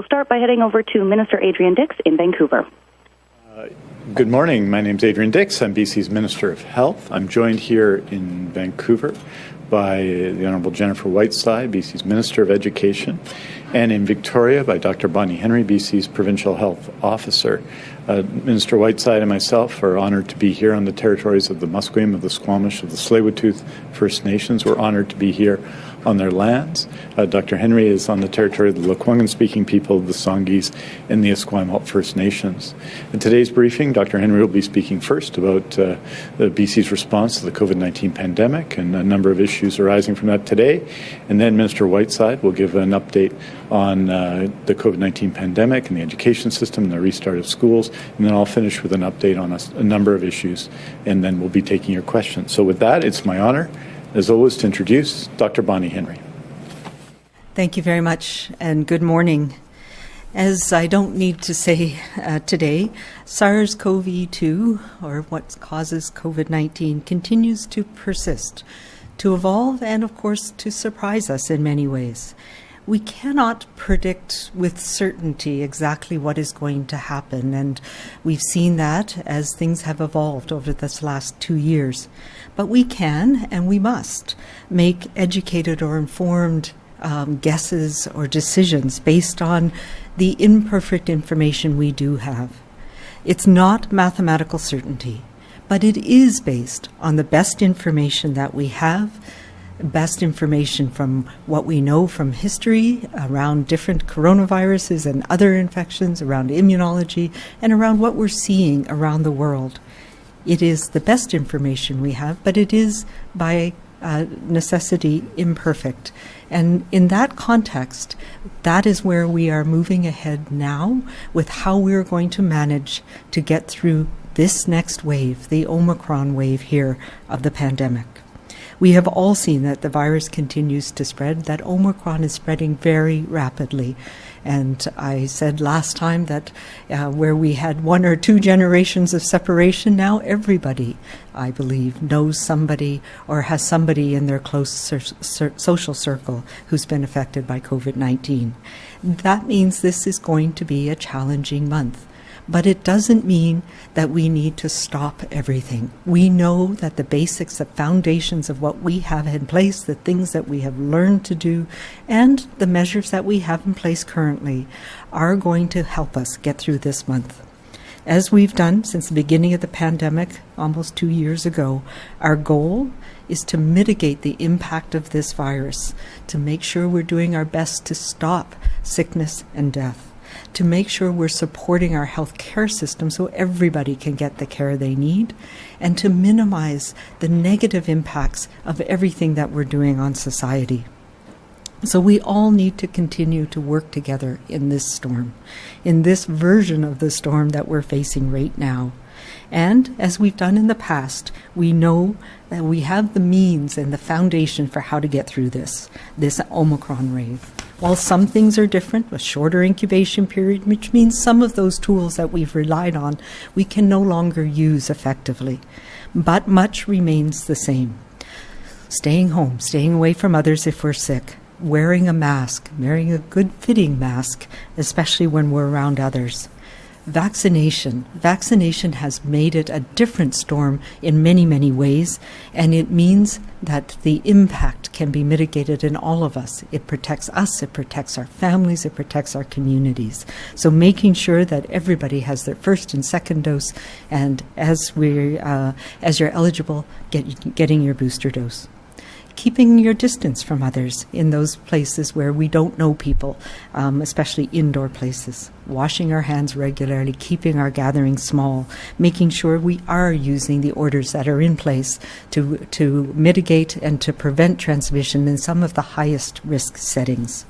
We'll start by heading over to Minister Adrian Dix in Vancouver. Good morning. My name is Adrian Dix. I'm BC's Minister of Health. I'm joined here in Vancouver by the Honourable Jennifer Whiteside, BC's Minister of Education, and in Victoria by Dr. Bonnie Henry, BC's Provincial Health Officer. Minister Whiteside and myself are honoured to be here on the territories of the Musqueam, of the Squamish, of the Tsleil-Waututh First Nations. We're honoured to be here on their lands. Dr. Henry is on the territory of the Lekwungen-speaking people of the Songhees and the Esquimalt First Nations. In today's briefing, Dr. Henry will be speaking first about the BC's response to the COVID-19 pandemic and a number of issues arising from that today. And then Minister Whiteside will give an update on the COVID-19 pandemic and the education system and the restart of schools. And then I'll finish with an update on a number of issues, and then we'll be taking your questions. So with that, it's my honor, as always, to introduce Dr. Bonnie Henry. Thank you very much, and good morning. As I don't need to say today, SARS-CoV-2, or what causes COVID-19, continues to persist, to evolve, and of course to surprise us in many ways. We cannot predict with certainty exactly what is going to happen, and we've seen that as things have evolved over this last 2 years. But we can, and we must, make educated or informed guesses or decisions based on the imperfect information we do have. It's not mathematical certainty, but it is based on the best information that we have, best information from what we know from history around different coronaviruses and other infections, around immunology, and around what we're seeing around the world. It is the best information we have, but it is by necessity imperfect. And in that context, that is where we are moving ahead now with how we're going to manage to get through this next wave, the Omicron wave here of the pandemic. We have all seen that the virus continues to spread, that Omicron is spreading very rapidly. And I said last time that where we had 1 or 2 generations of separation, now everybody, I believe, knows somebody or has somebody in their close social circle who's been affected by COVID-19. That means this is going to be a challenging month. But it doesn't mean that we need to stop everything. We know that the basics, the foundations of what we have in place, the things that we have learned to do, and the measures that we have in place currently are going to help us get through this month. As we've done since the beginning of the pandemic, almost 2 years ago, our goal is to mitigate the impact of this virus, to make sure we're doing our best to stop sickness and death, to make sure we're supporting our health care system so everybody can get the care they need, and to minimize the negative impacts of everything that we're doing on society. So we all need to continue to work together in this storm, in this version of the storm that we're facing right now. And as we've done in the past, we know that we have the means and the foundation for how to get through this Omicron wave. While some things are different, a shorter incubation period, which means some of those tools that we've relied on, we can no longer use effectively. But much remains the same. Staying home, staying away from others if we're sick, wearing a mask, wearing a good fitting mask, especially when we're around others. Vaccination has made it a different storm in many, many ways, and it means that the impact can be mitigated in all of us. It protects us, it protects our families, it protects our communities. So making sure that everybody has their first and second dose, and as you're eligible, getting your booster dose. Keeping your distance from others in those places where we don't know people, especially indoor places. Washing our hands regularly, keeping our gatherings small, making sure we are using the orders that are in place to mitigate and to prevent transmission in some of the highest risk settings.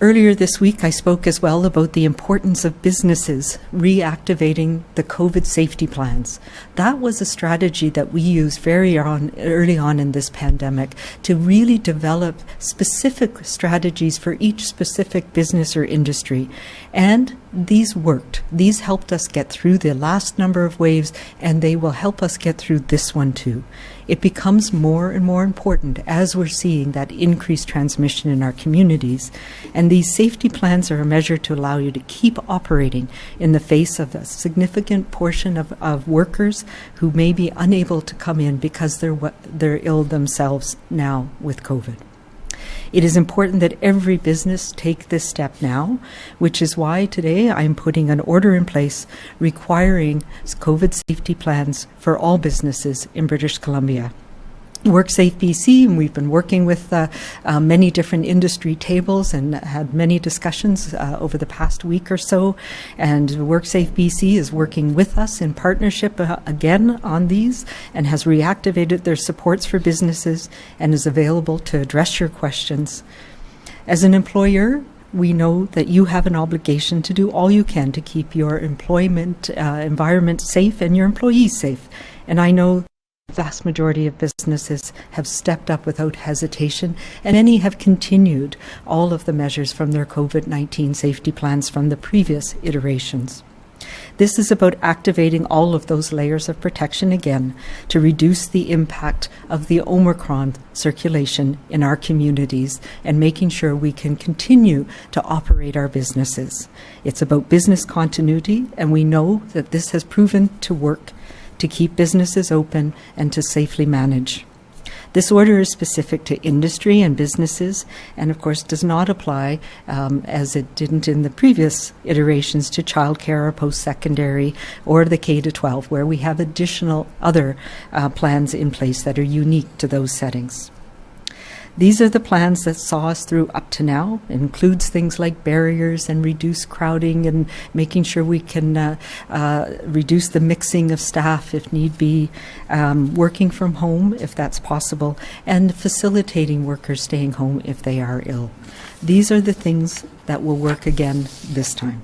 Earlier this week, I spoke as well about the importance of businesses reactivating the COVID safety plans. That was a strategy that we used very early on in this pandemic to really develop specific strategies for each specific business or industry. And these worked. These helped us get through the last number of waves, and they will help us get through this one too. It becomes more and more important as we're seeing that increased transmission in our communities. And these safety plans are a measure to allow you to keep operating in the face of a significant portion of workers who may be unable to come in because they're ill themselves now with COVID. It is important that every business take this step now, which is why today I'm putting an order in place requiring COVID safety plans for all businesses in British Columbia. WorkSafe BC, and we've been working with many different industry tables and had many discussions over the past week or so. And WorkSafe BC is working with us in partnership again on these and has reactivated their supports for businesses and is available to address your questions. As an employer, we know that you have an obligation to do all you can to keep your employment environment safe and your employees safe. And I know the vast majority of businesses have stepped up without hesitation, and many have continued all of the measures from their COVID-19 safety plans from the previous iterations. This is about activating all of those layers of protection again to reduce the impact of the Omicron circulation in our communities and making sure we can continue to operate our businesses. It's about business continuity, and we know that this has proven to work to keep businesses open and to safely manage. This order is specific to industry and businesses and, of course, does not apply, as it didn't in the previous iterations, to childcare or post-secondary or the K-12, where we have additional other plans in place that are unique to those settings. These are the plans that saw us through up to now. It includes things like barriers and reduced crowding and making sure we can reduce the mixing of staff if need be, working from home if that's possible, and facilitating workers staying home if they are ill. These are the things that will work again this time.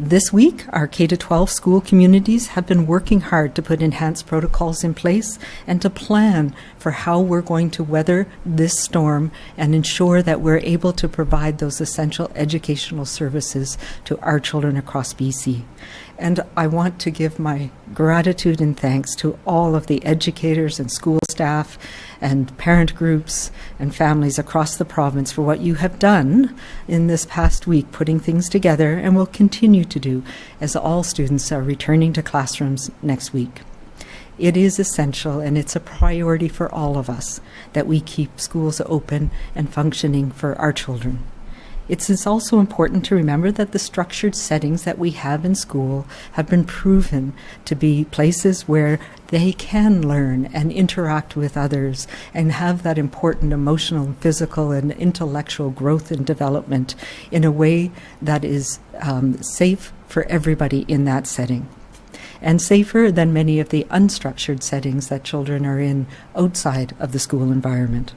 This week, our K-12 school communities have been working hard to put enhanced protocols in place and to plan for how we're going to weather this storm and ensure that we're able to provide those essential educational services to our children across BC. And I want to give my gratitude and thanks to all of the educators and school staff and parent groups and families across the province for what you have done in this past week, putting things together, and will continue to do as all students are returning to classrooms next week. It is essential, and it's a priority for all of us that we keep schools open and functioning for our children. It's also important to remember that the structured settings that we have in school have been proven to be places where they can learn and interact with others and have that important emotional, physical, and intellectual growth and development in a way that is safe for everybody in that setting, and safer than many of the unstructured settings that children are in outside of the school environment.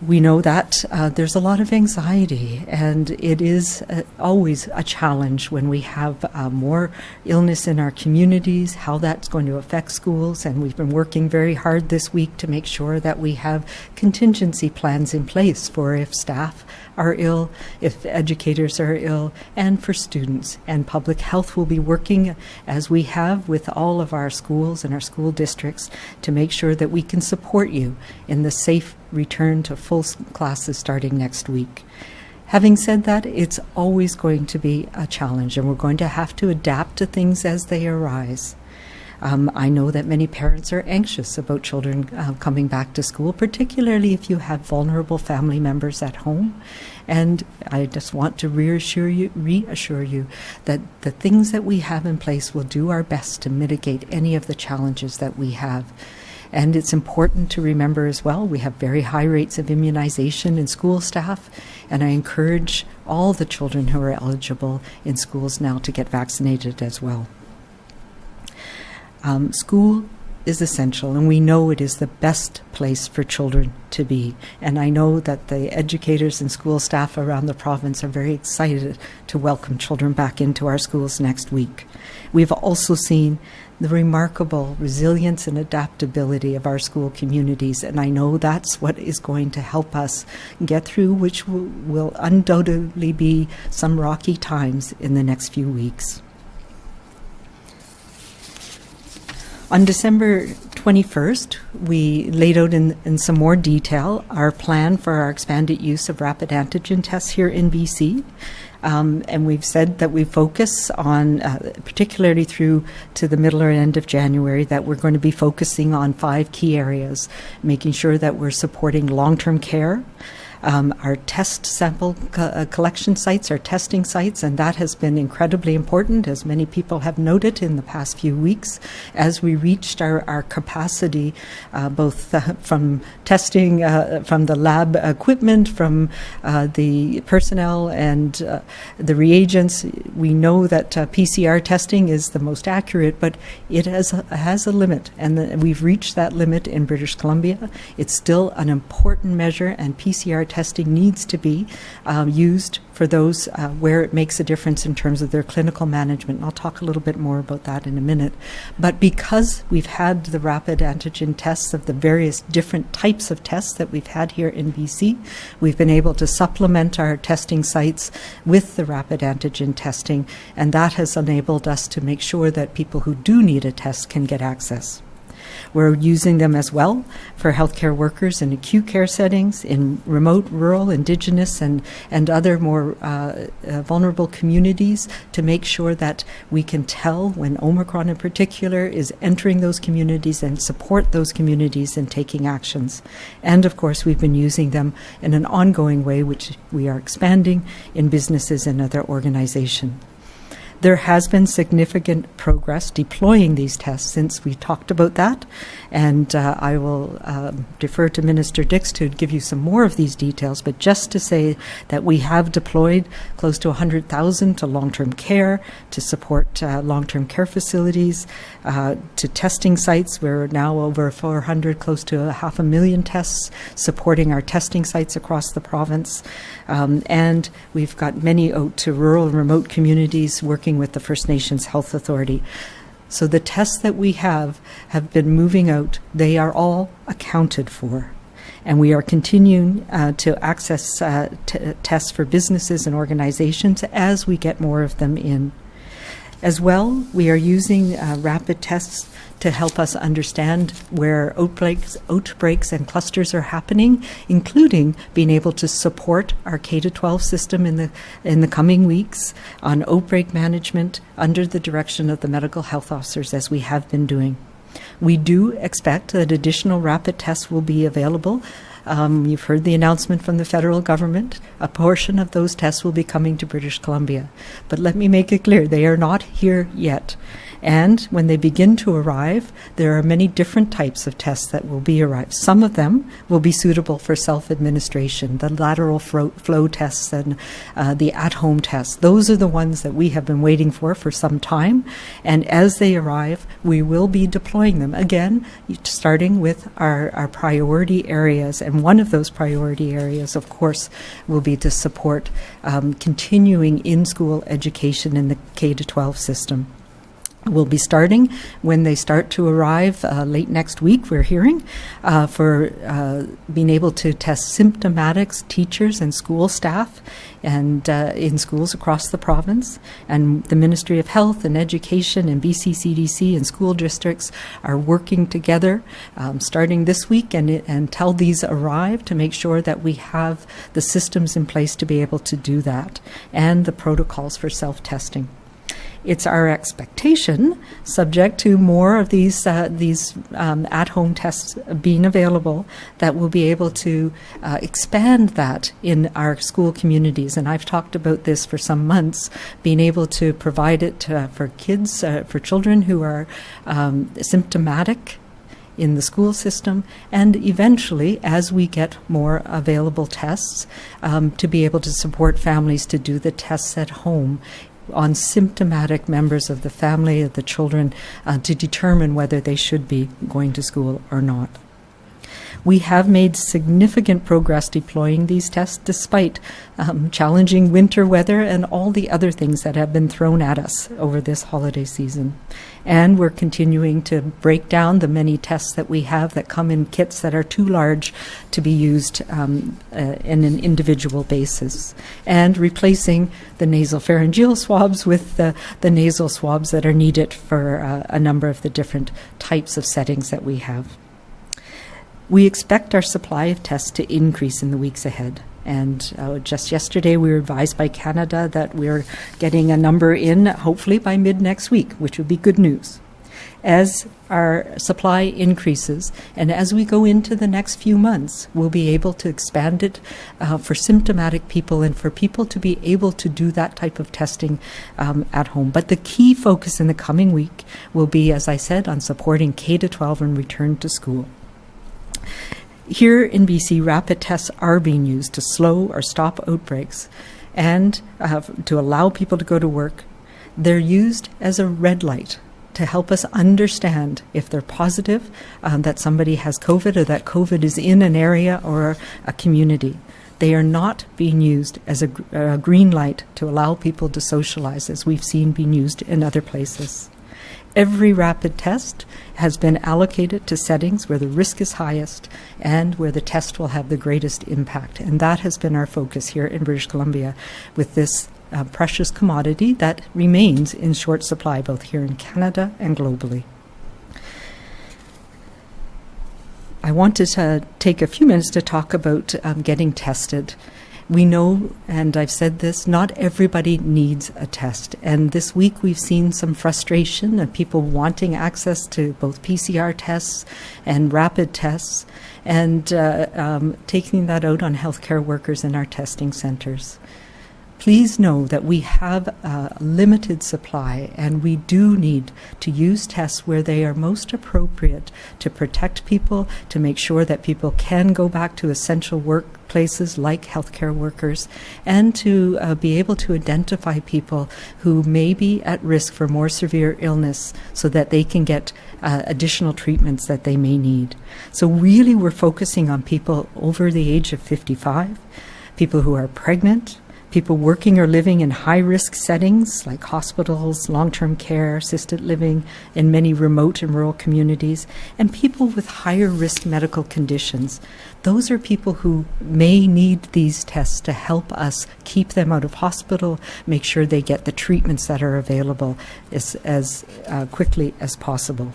We know that there's a lot of anxiety, and it is always a challenge when we have more illness in our communities, how that's going to affect schools. And we've been working very hard this week to make sure that we have contingency plans in place for if staff are ill, if educators are ill, and for students. And public health will be working, as we have with all of our schools and our school districts, to make sure that we can support you in the safe return to full classes starting next week. Having said that, it's always going to be a challenge, and we're going to have to adapt to things as they arise. I know that many parents are anxious about children coming back to school, particularly if you have vulnerable family members at home. And I just want to reassure you that the things that we have in place will do our best to mitigate any of the challenges that we have. And it's important to remember as well, we have very high rates of immunization in school staff, and I encourage all the children who are eligible in schools now to get vaccinated as well. School is essential, and we know it is the best place for children to be. And I know that the educators and school staff around the province are very excited to welcome children back into our schools next week. We've also seen the remarkable resilience and adaptability of our school communities, and I know that's what is going to help us get through, which will undoubtedly be some rocky times in the next few weeks. On December 21st, we laid out in some more detail our plan for our expanded use of rapid antigen tests here in BC. And we've said that we focus on, particularly through to the middle or end of January, that we're going to be focusing on 5 key areas, making sure that we're supporting long-term care, our test sample collection sites, our testing sites, and that has been incredibly important, as many people have noted in the past few weeks, as we reached our capacity, both from testing, from the lab equipment, from the personnel and the reagents. We know that PCR testing is the most accurate, but it has a limit, and we've reached that limit in British Columbia. It's still an important measure, and PCR testing needs to be used for those where it makes a difference in terms of their clinical management. And I'll talk a little bit more about that in a minute. But because we've had the rapid antigen tests of the various different types of tests that we've had here in BC, we've been able to supplement our testing sites with the rapid antigen testing, and that has enabled us to make sure that people who do need a test can get access. We're using them as well for healthcare workers in acute care settings, in remote, rural, Indigenous, and other more vulnerable communities, to make sure that we can tell when Omicron in particular is entering those communities and support those communities in taking actions. And of course, we've been using them in an ongoing way, which we are expanding in businesses and other organizations. There has been significant progress deploying these tests since we talked about that, and I will defer to Minister Dix to give you some more of these details, but just to say that we have deployed close to 100,000 to long-term care, to support long-term care facilities, to testing sites. We're now over 400, close to 500,000 tests supporting our testing sites across the province, and we've got many out to rural and remote communities working with the First Nations Health Authority. So the tests that we have been moving out. They are all accounted for. And we are continuing to access tests for businesses and organizations as we get more of them in. As well, we are using rapid tests to help us understand where outbreaks and clusters are happening, including being able to support our K-12 system in the coming weeks on outbreak management under the direction of the medical health officers, as we have been doing. We do expect that additional rapid tests will be available. You've heard the announcement from the federal government. A portion of those tests will be coming to British Columbia. But let me make it clear, they are not here yet. And when they begin to arrive, there are many different types of tests that will be arrived. Some of them will be suitable for self-administration, the lateral flow tests and the at-home tests. Those are the ones that we have been waiting for some time. And as they arrive, we will be deploying them. Again, starting with our priority areas. And one of those priority areas, of course, will be to support continuing in-school education in the K-12 system. We'll be starting when they start to arrive late next week, we're hearing, for being able to test symptomatics, teachers and school staff and in schools across the province. And the Ministry of Health and Education and BC CDC and school districts are working together starting this week and until these arrive, to make sure that we have the systems in place to be able to do that and the protocols for self-testing. It's our expectation, subject to more of these at-home tests being available, that we'll be able to expand that in our school communities. And I've talked about this for some months, being able to provide it for kids, for children who are symptomatic in the school system, and eventually, as we get more available tests, to be able to support families to do the tests at home. on symptomatic members of the family, of the children, to determine whether they should be going to school or not. We have made significant progress deploying these tests despite challenging winter weather and all the other things that have been thrown at us over this holiday season. And we're continuing to break down the many tests that we have that come in kits that are too large to be used in an individual basis, and replacing the nasopharyngeal swabs with the nasal swabs that are needed for a number of the different types of settings that we have. We expect our supply of tests to increase in the weeks ahead. And just yesterday we were advised by Canada that we're getting a number in hopefully by mid next week, which would be good news. As our supply increases and as we go into the next few months, we'll be able to expand it for symptomatic people and for people to be able to do that type of testing at home. But the key focus in the coming week will be, as I said, on supporting K-12 and return to school. Here in BC, rapid tests are being used to slow or stop outbreaks and to allow people to go to work. They're used as a red light to help us understand if they're positive, that somebody has COVID or that COVID is in an area or a community. They are not being used as a green light to allow people to socialize, as we've seen being used in other places. Every rapid test has been allocated to settings where the risk is highest and where the test will have the greatest impact. And that has been our focus here in British Columbia with this precious commodity that remains in short supply both here in Canada and globally. I wanted to take a few minutes to talk about getting tested. We know, and I've said this, not everybody needs a test. And this week we've seen some frustration of people wanting access to both PCR tests and rapid tests, and taking that out on healthcare workers in our testing centres. Please know that we have a limited supply, and we do need to use tests where they are most appropriate to protect people, to make sure that people can go back to essential workplaces like healthcare workers, and to be able to identify people who may be at risk for more severe illness so that they can get additional treatments that they may need. So really we're focusing on people over the age of 55, people who are pregnant, people working or living in high-risk settings like hospitals, long-term care, assisted living in many remote and rural communities, and people with higher-risk medical conditions. Those are people who may need these tests to help us keep them out of hospital, make sure they get the treatments that are available as quickly as possible.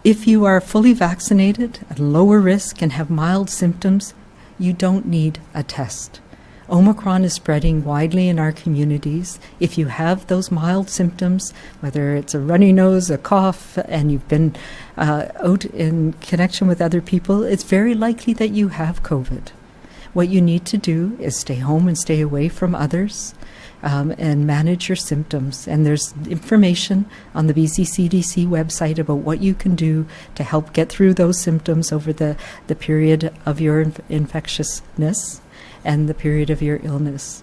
If you are fully vaccinated, at lower risk, and have mild symptoms, you don't need a test. Omicron is spreading widely in our communities. If you have those mild symptoms, whether it's a runny nose, a cough, and you've been out in connection with other people, it's very likely that you have COVID. What you need to do is stay home and stay away from others and manage your symptoms. And there's information on the BC CDC website about what you can do to help get through those symptoms over the period of your infectiousness and the period of your illness.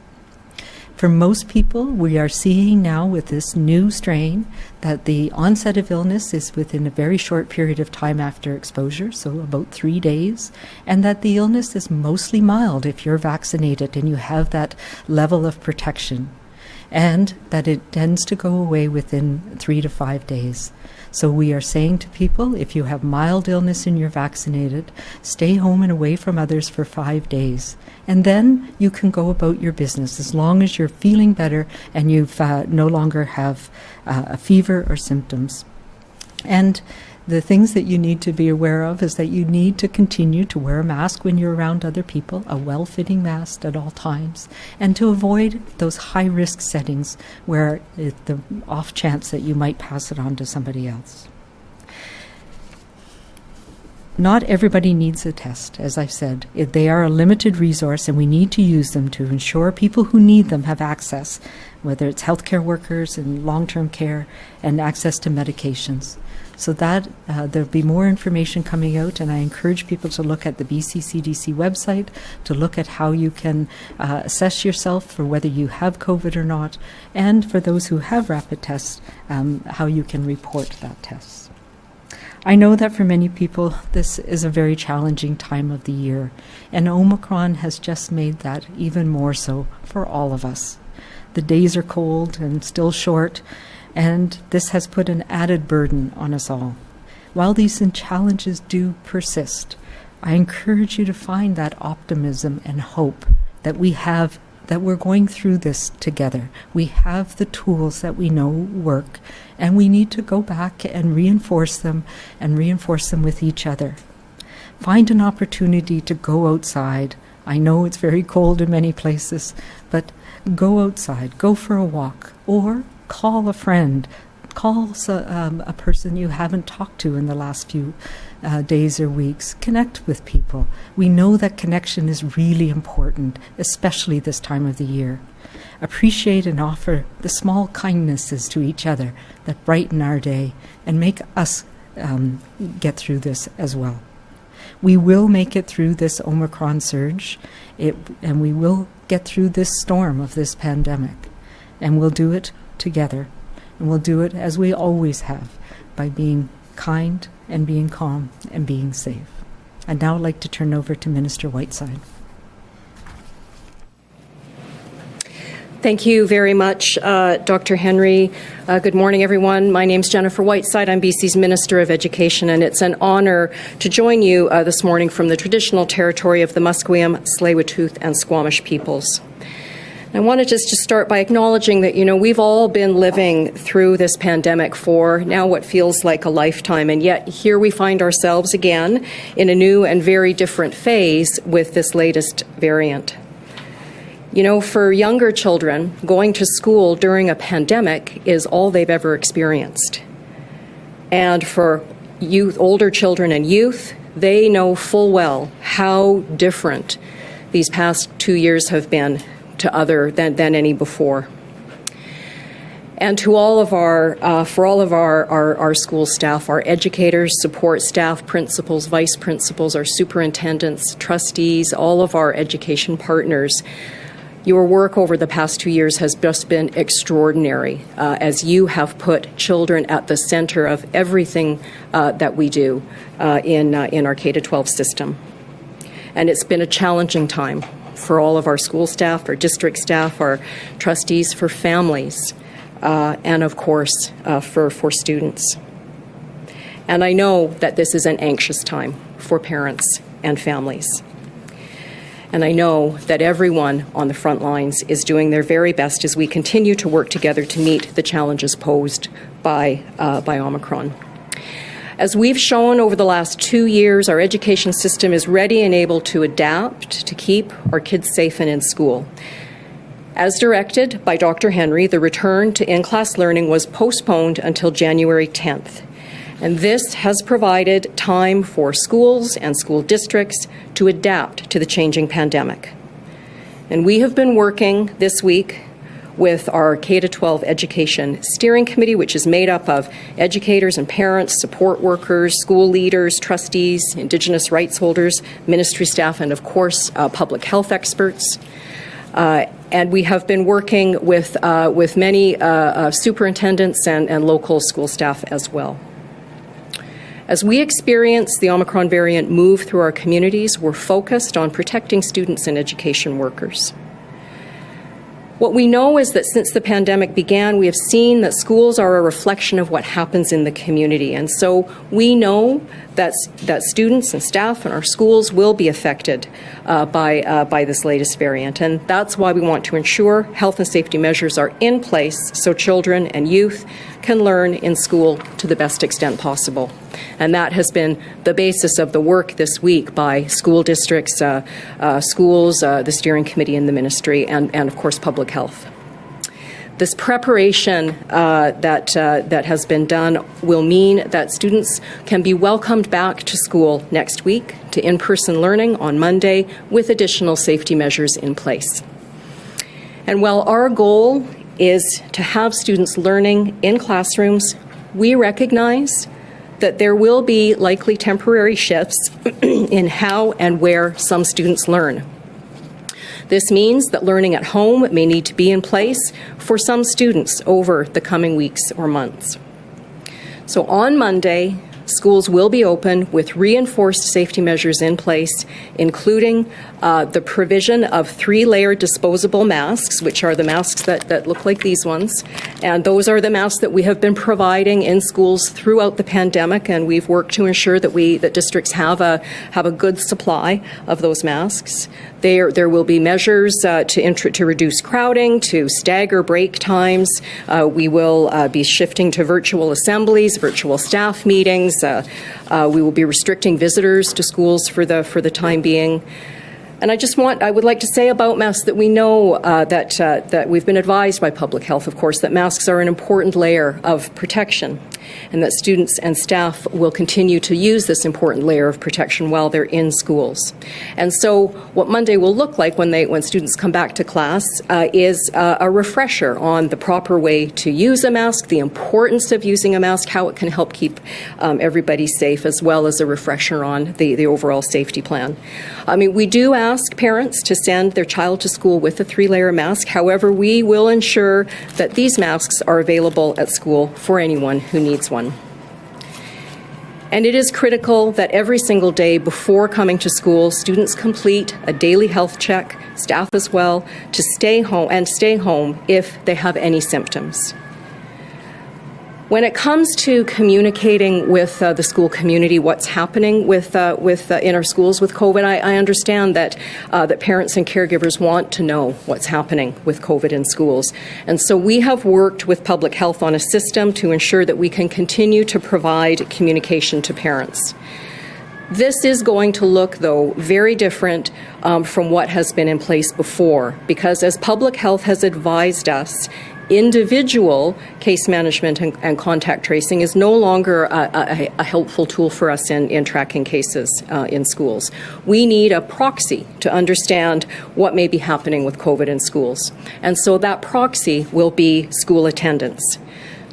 For most people, we are seeing now with this new strain that the onset of illness is within a very short period of time after exposure, so about 3 days, and that the illness is mostly mild if you're vaccinated and you have that level of protection, and that it tends to go away within 3 to 5 days. So we are saying to people, if you have mild illness and you're vaccinated, stay home and away from others for 5 days. And then you can go about your business as long as you're feeling better and you've no longer have a fever or symptoms. And the things that you need to be aware of is that you need to continue to wear a mask when you're around other people, a well-fitting mask at all times, and to avoid those high-risk settings where the off chance that you might pass it on to somebody else. Not everybody needs a test, as I've said. They are a limited resource and we need to use them to ensure people who need them have access, whether it's healthcare workers and long-term care, and access to medications. So that there'll be more information coming out, and I encourage people to look at the BC CDC website to look at how you can assess yourself for whether you have COVID or not, and for those who have rapid tests, how you can report that test. I know that for many people, this is a very challenging time of the year, and Omicron has just made that even more so for all of us. The days are cold and still short, and this has put an added burden on us all. While these challenges do persist, I encourage you to find that optimism and hope that we're going through this together. We have the tools that we know work, and we need to go back and reinforce them with each other. Find an opportunity to go outside. I know it's very cold in many places, but go outside, go for a walk, or call a friend, call a person you haven't talked to in the last few days or weeks. Connect with people. We know that connection is really important, especially this time of the year. Appreciate and offer the small kindnesses to each other that brighten our day and make us get through this as well. We will make it through this Omicron surge, and we will get through this storm of this pandemic, and we'll do it together, and we'll do it as we always have, by being kind and being calm and being safe. I'd now like to turn over to Minister Whiteside. Thank you very much, Dr. Henry. Good morning, everyone. My name's Jennifer Whiteside. I'm BC's Minister of Education, and it's an honour to join you this morning from the traditional territory of the Musqueam, Tsleil-Waututh, and Squamish peoples. I wanted just to start by acknowledging that, we've all been living through this pandemic for now what feels like a lifetime, and yet here we find ourselves again in a new and very different phase with this latest variant. For younger children, going to school during a pandemic is all they've ever experienced. And for older children and youth, they know full well how different these past 2 years have been than any before. And to all of our school staff, our educators, support staff, principals, vice principals, our superintendents, trustees, all of our education partners, your work over the past 2 years has just been extraordinary, as you have put children at the center of everything that we do in our K-12 system. And it's been a challenging time for all of our school staff, our district staff, our trustees, for families, and of course for students. And I know that this is an anxious time for parents and families. And I know that everyone on the front lines is doing their very best as we continue to work together to meet the challenges posed by Omicron. As we've shown over the last 2 years, our education system is ready and able to adapt to keep our kids safe and in school. As directed by Dr. Henry, the return to in-class learning was postponed until January 10th. And this has provided time for schools and school districts to adapt to the changing pandemic. And we have been working this week with our K-12 Education Steering Committee, which is made up of educators and parents, support workers, school leaders, trustees, Indigenous rights holders, ministry staff, and of course, public health experts. And we have been working with many superintendents and local school staff as well. As we experience the Omicron variant move through our communities, we're focused on protecting students and education workers. What we know is that since the pandemic began, we have seen that schools are a reflection of what happens in the community. And so we know that students and staff in our schools will be affected by this latest variant. And that's why we want to ensure health and safety measures are in place so children and youth can learn in school to the best extent possible. And that has been the basis of the work this week by school districts, schools, the steering committee and the ministry, and of course public health. This preparation that has been done will mean that students can be welcomed back to school next week to in-person learning on Monday with additional safety measures in place. And while our goal is to have students learning in classrooms, we recognize that there will be likely temporary shifts in how and where some students learn. This means that learning at home may need to be in place for some students over the coming weeks or months. So on Monday, schools will be open with reinforced safety measures in place, including the provision of 3-layer disposable masks, which are the masks that look like these ones. And those are the masks that we have been providing in schools throughout the pandemic, and we've worked to ensure that districts have a good supply of those masks. There will be measures to reduce crowding, to stagger break times. We will be shifting to virtual assemblies, virtual staff meetings. We will be restricting visitors to schools for the time being. And I would like to say about masks that we know that we've been advised by public health, of course, that masks are an important layer of protection, and that students and staff will continue to use this important layer of protection while they're in schools. And so what Monday will look like when students come back to class is a refresher on the proper way to use a mask, the importance of using a mask, how it can help keep everybody safe, as well as a refresher on the overall safety plan. I mean, we do ask parents to send their child to school with a 3-layer mask. However, we will ensure that these masks are available at school for anyone who needs one. And it is critical that every single day before coming to school, students complete a daily health check, staff as well, to stay home if they have any symptoms. When it comes to communicating with the school community what's happening in our schools with COVID, I understand that parents and caregivers want to know what's happening with COVID in schools. And so we have worked with public health on a system to ensure that we can continue to provide communication to parents. This is going to look, though, very different from what has been in place before, because as public health has advised us, individual case management and contact tracing is no longer a helpful tool for us in tracking cases in schools. We need a proxy to understand what may be happening with COVID in schools. And so that proxy will be school attendance.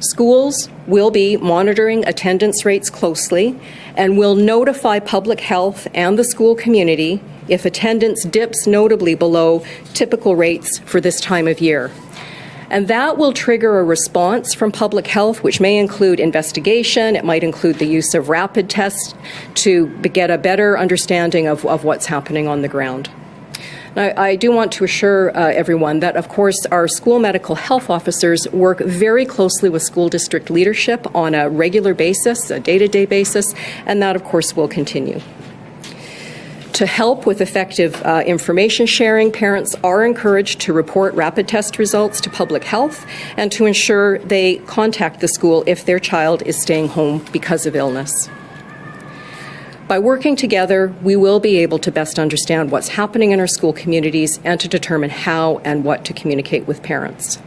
Schools will be monitoring attendance rates closely and will notify public health and the school community if attendance dips notably below typical rates for this time of year. And that will trigger a response from public health, which may include investigation. It might include the use of rapid tests to get a better understanding of what's happening on the ground. Now, I do want to assure everyone that, of course, our school medical health officers work very closely with school district leadership on a regular basis, a day-to-day basis, and that, of course, will continue. To help with effective information sharing, parents are encouraged to report rapid test results to public health and to ensure they contact the school if their child is staying home because of illness. By working together, we will be able to best understand what's happening in our school communities and to determine how and what to communicate with parents.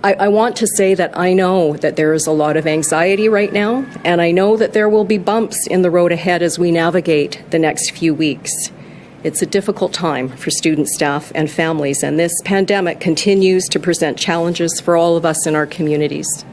I want to say that I know that there is a lot of anxiety right now, and I know that there will be bumps in the road ahead as we navigate the next few weeks. It's a difficult time for students, staff, and families, and this pandemic continues to present challenges for all of us in our communities.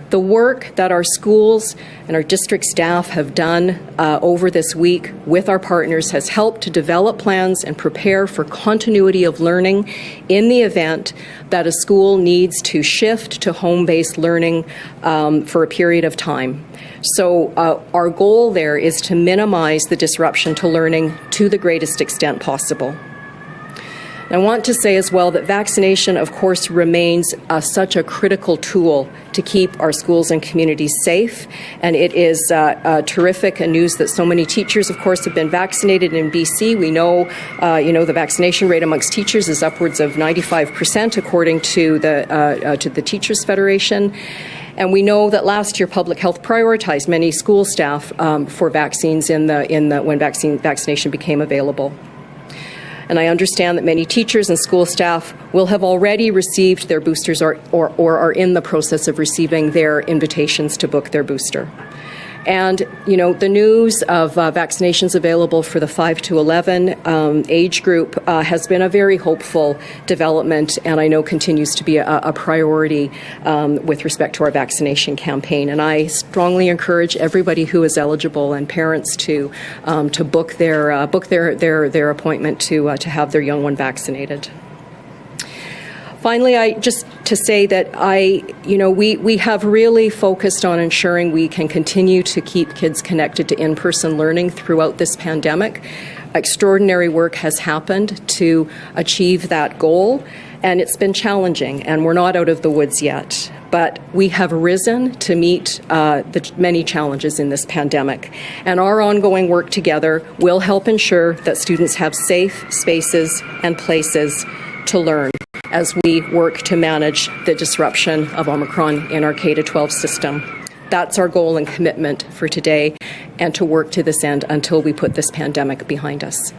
The work that our schools and our district staff have done over this week with our partners has helped to develop plans and prepare for continuity of learning in the event that a school needs to shift to home-based learning for a period of time. So our goal there is to minimize the disruption to learning to the greatest extent possible. I want to say as well that vaccination, of course, remains such a critical tool to keep our schools and communities safe. And it is terrific news that so many teachers, of course, have been vaccinated in BC. We know, the vaccination rate amongst teachers is upwards of 95%, according to the Teachers Federation. And we know that last year public health prioritized many school staff for vaccines when vaccination became available. And I understand that many teachers and school staff will have already received their boosters or are in the process of receiving their invitations to book their booster. And, you know, the news of vaccinations available for the 5 to 11 age group has been a very hopeful development, and I know continues to be a priority with respect to our vaccination campaign. And I strongly encourage everybody who is eligible and parents to book their appointment to have their young one vaccinated. Finally, just to say that we have really focused on ensuring we can continue to keep kids connected to in-person learning throughout this pandemic. Extraordinary work has happened to achieve that goal, and it's been challenging, and we're not out of the woods yet. But we have risen to meet the many challenges in this pandemic. And our ongoing work together will help ensure that students have safe spaces and places to learn as we work to manage the disruption of Omicron in our K-12 system. That's our goal and commitment for today, and to work to this end until we put this pandemic behind us.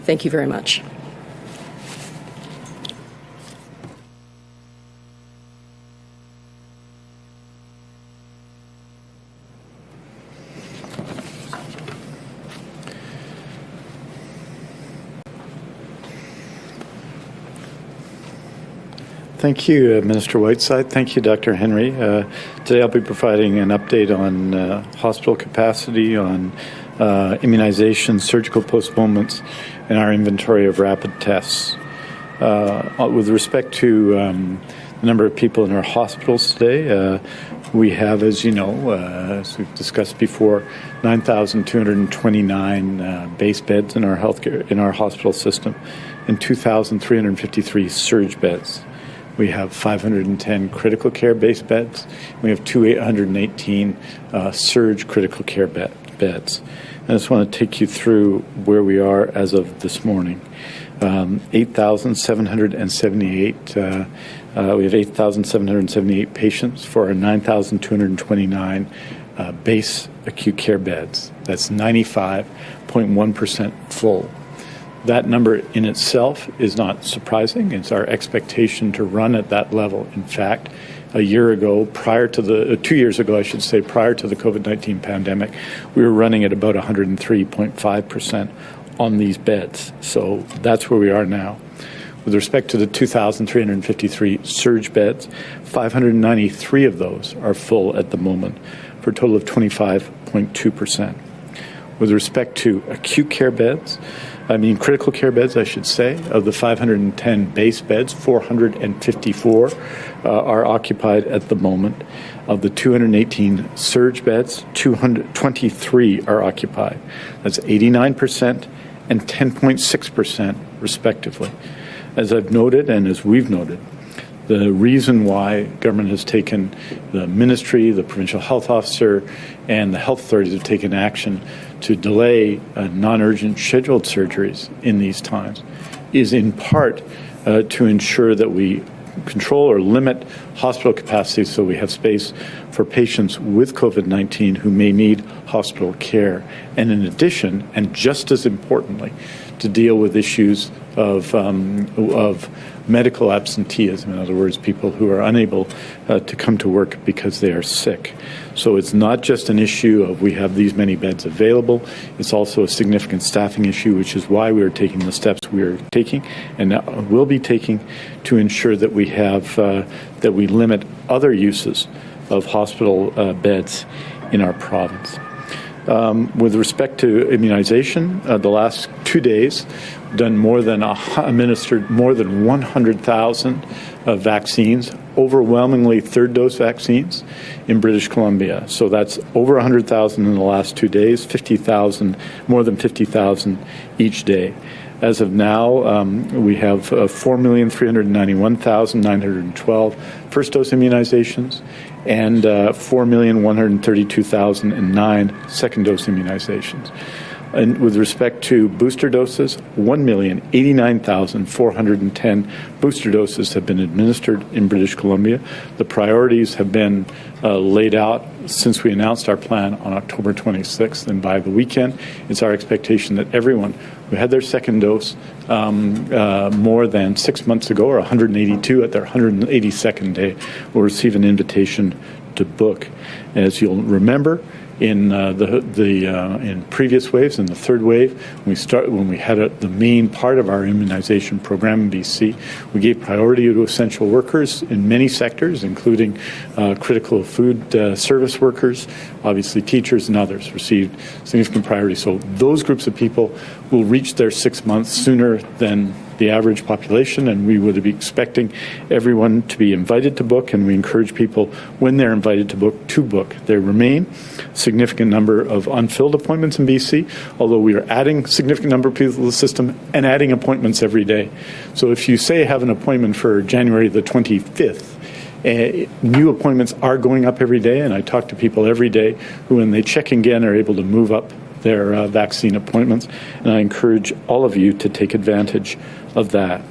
Thank you very much. Thank you, Minister Whiteside. Thank you, Dr. Henry. Today I'll be providing an update on hospital capacity, on immunization, surgical postponements, and our inventory of rapid tests. With respect to the number of people in our hospitals today, we have, as you know, as we've discussed before, 9,229 base beds in our hospital system, and 2,353 surge beds. We have 510 critical care base beds. We have 818 surge critical care beds. I just want to take you through where we are as of this morning. 8,778. We have 8,778 patients for our 9,229 base acute care beds. That's 95.1% full. That number in itself is not surprising. It's our expectation to run at that level. In fact, 2 years ago, prior to the COVID-19 pandemic, we were running at about 103.5% on these beds. So that's where we are now. With respect to the 2,353 surge beds, 593 of those are full at the moment, for a total of 25.2%. With respect to critical care beds, I should say, of the 510 base beds, 454 are occupied at the moment. Of the 218 surge beds, 223 are occupied. That's 89% and 10.6% respectively. As I've noted, and as we've noted, the reason why government has taken, the ministry, the provincial health officer, and the health authorities have taken action to delay non-urgent scheduled surgeries in these times is in part to ensure that we control or limit hospital capacity so we have space for patients with COVID-19 who may need hospital care. And in addition, and just as importantly, to deal with issues of medical absenteeism, in other words, people who are unable to come to work because they are sick. So it's not just an issue of we have these many beds available, it's also a significant staffing issue, which is why we are taking the steps we are taking and will be taking to ensure that we have, that we limit other uses of hospital beds in our province. With respect to immunization, the last 2 days, administered more than 100,000 vaccines, overwhelmingly third-dose vaccines in British Columbia. So that's over 100,000 in the last 2 days, 50,000, more than 50,000 each day. As of now, we have 4,391,912 first-dose immunizations and 4,132,009 second-dose immunizations. And with respect to booster doses, 1,089,410 booster doses have been administered in British Columbia. The priorities have been laid out since we announced our plan on October 26th, and by the weekend, it's our expectation that everyone who had their second dose more than 6 months ago, or 182 at their 182nd day, will receive an invitation to book. And as you'll remember, in previous waves. In the third wave, when we had the main part of our immunization program in BC, we gave priority to essential workers in many sectors, including critical food service workers. Obviously, teachers and others received significant priority. So those groups of people will reach their 6 months sooner than the average population, and we would be expecting everyone to be invited to book, and we encourage people, when they're invited to book. There remain a significant number of unfilled appointments in BC, although we are adding a significant number of people to the system and adding appointments every day. So if you say have an appointment for January the 25th, new appointments are going up every day, and I talk to people every day who, when they check again, are able to move up their vaccine appointments, and I encourage all of you to take advantage of that.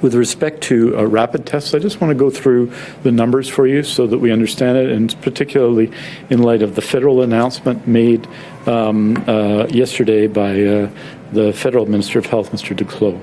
With respect to rapid tests, I just want to go through the numbers for you so that we understand it, and particularly in light of the federal announcement made yesterday by the Federal Minister of Health, Mr. Duclos.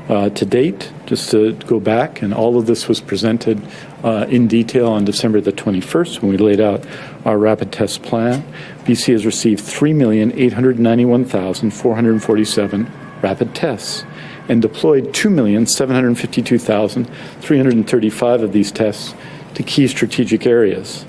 To date, just to go back, and all of this was presented in detail on December the 21st when we laid out our rapid test plan. BC has received 3,891,447 rapid tests and deployed 2,752,335 of these tests to key strategic areas.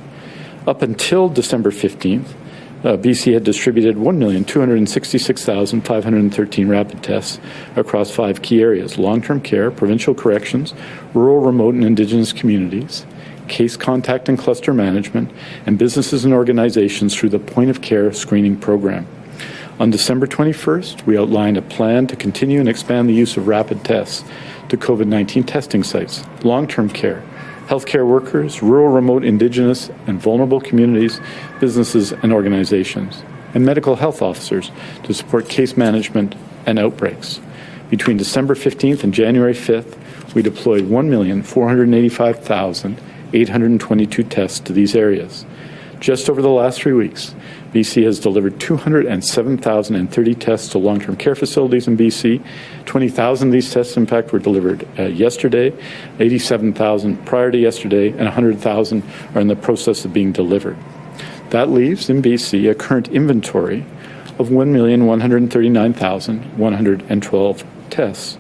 Up until December 15th, BC had distributed 1,266,513 rapid tests across 5 key areas: long-term care, provincial corrections, rural, remote, and Indigenous communities, case contact and cluster management, and businesses and organizations through the point-of-care screening program. On December 21st, we outlined a plan to continue and expand the use of rapid tests to COVID-19 testing sites, long-term care, healthcare workers, rural, remote, Indigenous, and vulnerable communities, businesses, and organizations, and medical health officers to support case management and outbreaks. Between December 15th and January 5th, we deployed 1,485,822 tests to these areas. Just over the last 3 weeks, BC has delivered 207,030 tests to long-term care facilities in BC. 20,000 of these tests, in fact, were delivered yesterday, 87,000 prior to yesterday, and 100,000 are in the process of being delivered. That leaves in BC a current inventory of 1,139,112 tests.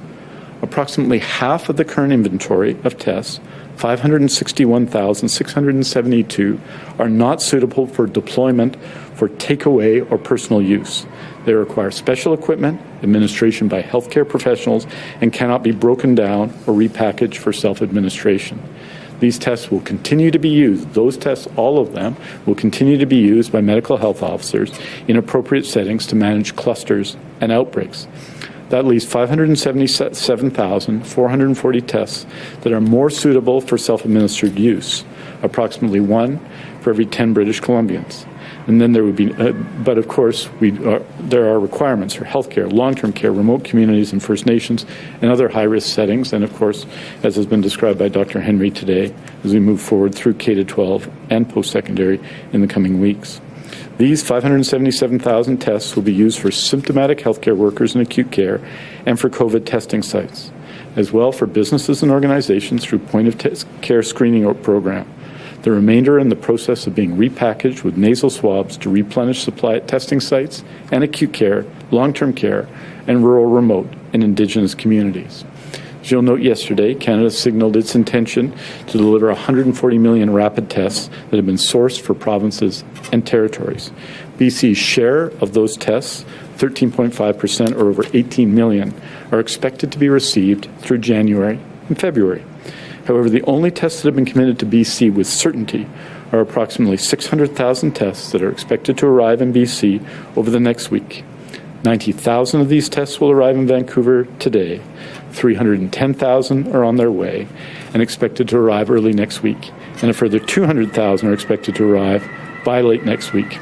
Approximately half of the current inventory of tests, 561,672, are not suitable for deployment for takeaway or personal use. They require special equipment, administration by healthcare professionals, and cannot be broken down or repackaged for self-administration. These tests will continue to be used. Those tests, all of them, will continue to be used by medical health officers in appropriate settings to manage clusters and outbreaks. That leaves 577,440 tests that are more suitable for self-administered use, approximately 1 for every 10 British Columbians. And then there would be, but of course, there are requirements for healthcare, long-term care, remote communities and First Nations, and other high-risk settings. And of course, as has been described by Dr. Henry today, as we move forward through K-12 and post-secondary in the coming weeks. These 577,000 tests will be used for symptomatic healthcare workers in acute care and for COVID testing sites, as well for businesses and organizations through point-of-care screening program. The remainder are in the process of being repackaged with nasal swabs to replenish supply at testing sites and acute care, long-term care, and rural, remote, and Indigenous communities. As you'll note yesterday, Canada signaled its intention to deliver 140 million rapid tests that have been sourced for provinces and territories. BC's share of those tests, 13.5% or over 18 million, are expected to be received through January and February. However, the only tests that have been committed to BC with certainty are approximately 600,000 tests that are expected to arrive in BC over the next week. 90,000 of these tests will arrive in Vancouver today. 310,000 are on their way and expected to arrive early next week. And a further 200,000 are expected to arrive by late next week.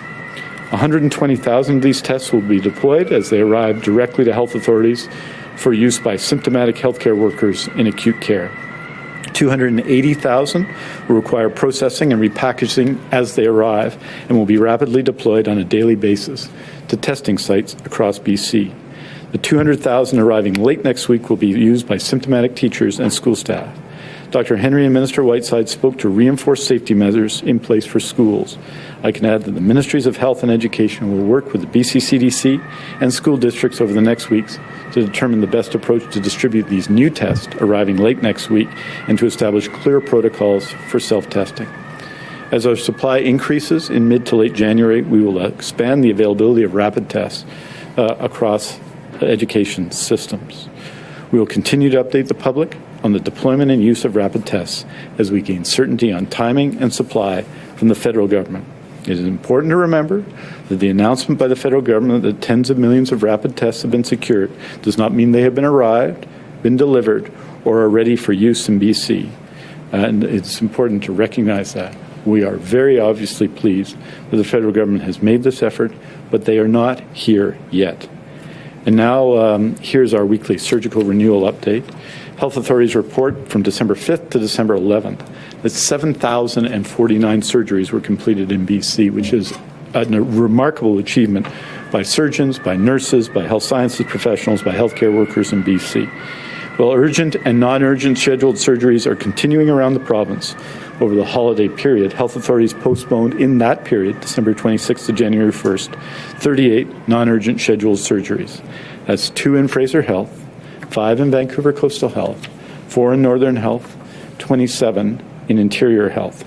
120,000 of these tests will be deployed as they arrive directly to health authorities for use by symptomatic healthcare workers in acute care. 280,000 will require processing and repackaging as they arrive and will be rapidly deployed on a daily basis to testing sites across BC. The 200,000 arriving late next week will be used by symptomatic teachers and school staff. Dr. Henry and Minister Whiteside spoke to reinforce safety measures in place for schools. I can add that the Ministries of Health and Education will work with the BC CDC and school districts over the next weeks to determine the best approach to distribute these new tests arriving late next week and to establish clear protocols for self-testing. As our supply increases in mid to late January, we will expand the availability of rapid tests across education systems. We will continue to update the public on the deployment and use of rapid tests as we gain certainty on timing and supply from the federal government. It is important to remember that the announcement by the federal government that tens of millions of rapid tests have been secured does not mean they have been delivered, or are ready for use in BC. And it's important to recognize that. We are very obviously pleased that the federal government has made this effort, but they are not here yet. And now here's our weekly surgical renewal update. Health authorities report from December 5th to December 11th that 7,049 surgeries were completed in BC, which is a remarkable achievement by surgeons, by nurses, by health sciences professionals, by healthcare workers in BC. While urgent and non-urgent scheduled surgeries are continuing around the province over the holiday period, health authorities postponed in that period, December 26th to January 1st, 38 non-urgent scheduled surgeries. That's 2 in Fraser Health, 5 in Vancouver Coastal Health, 4 in Northern Health, 27 in Interior Health.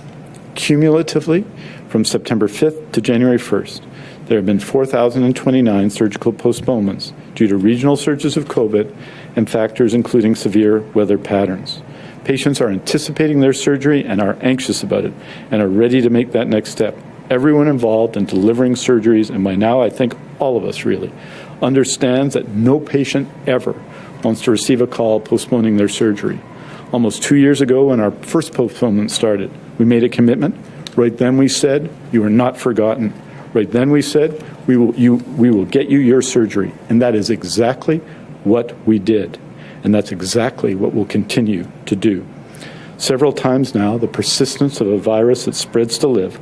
Cumulatively, from September 5th to January 1st, there have been 4,029 surgical postponements due to regional surges of COVID and factors including severe weather patterns. Patients are anticipating their surgery and are anxious about it and are ready to make that next step. Everyone involved in delivering surgeries, and by now I think all of us really, understands that no patient ever wants to receive a call postponing their surgery. Almost 2 years ago, when our first postponement started, we made a commitment. Right then we said, you are not forgotten. Right then we said, we will get you your surgery. And that is exactly what we did. And that's exactly what we'll continue to do. Several times now, the persistence of a virus that spreads to live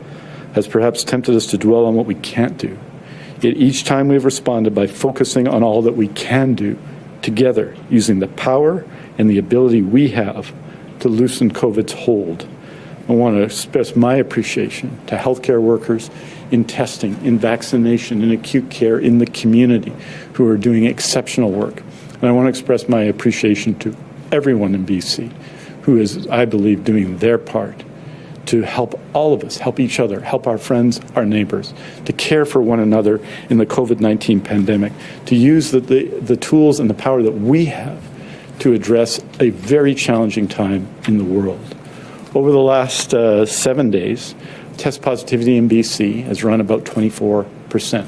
has perhaps tempted us to dwell on what we can't do. Yet each time we've responded by focusing on all that we can do together, using the power and the ability we have to loosen COVID's hold. I want to express my appreciation to healthcare workers in testing, in vaccination, in acute care, in the community, who are doing exceptional work. And I want to express my appreciation to everyone in BC who is, I believe, doing their part to help all of us, help each other, help our friends, our neighbors, to care for one another in the COVID-19 pandemic, to use the tools and the power that we have to address a very challenging time in the world. Over the last 7 days, test positivity in BC has run about 24%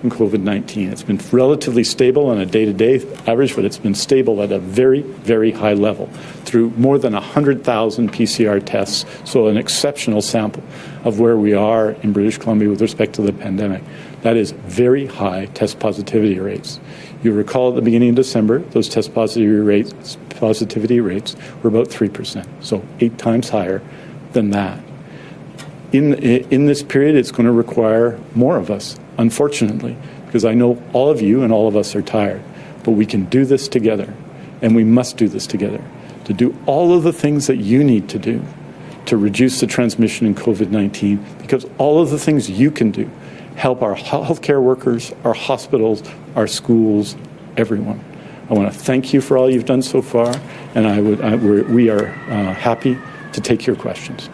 in COVID-19. It's been relatively stable on a day-to-day average, but it's been stable at a very, very high level through more than 100,000 PCR tests, so an exceptional sample of where we are in British Columbia with respect to the pandemic. That is very high test positivity rates. You recall at the beginning of December, those test positivity rates were about 3%, so 8 times higher than that. In this period, it's going to require more of us, unfortunately, because I know all of you and all of us are tired, but we can do this together, and we must do this together, to do all of the things that you need to do to reduce the transmission in COVID-19, because all of the things you can do help our healthcare workers, our hospitals, our schools, everyone. I want to thank you for all you've done so far, and we are happy to take your questions.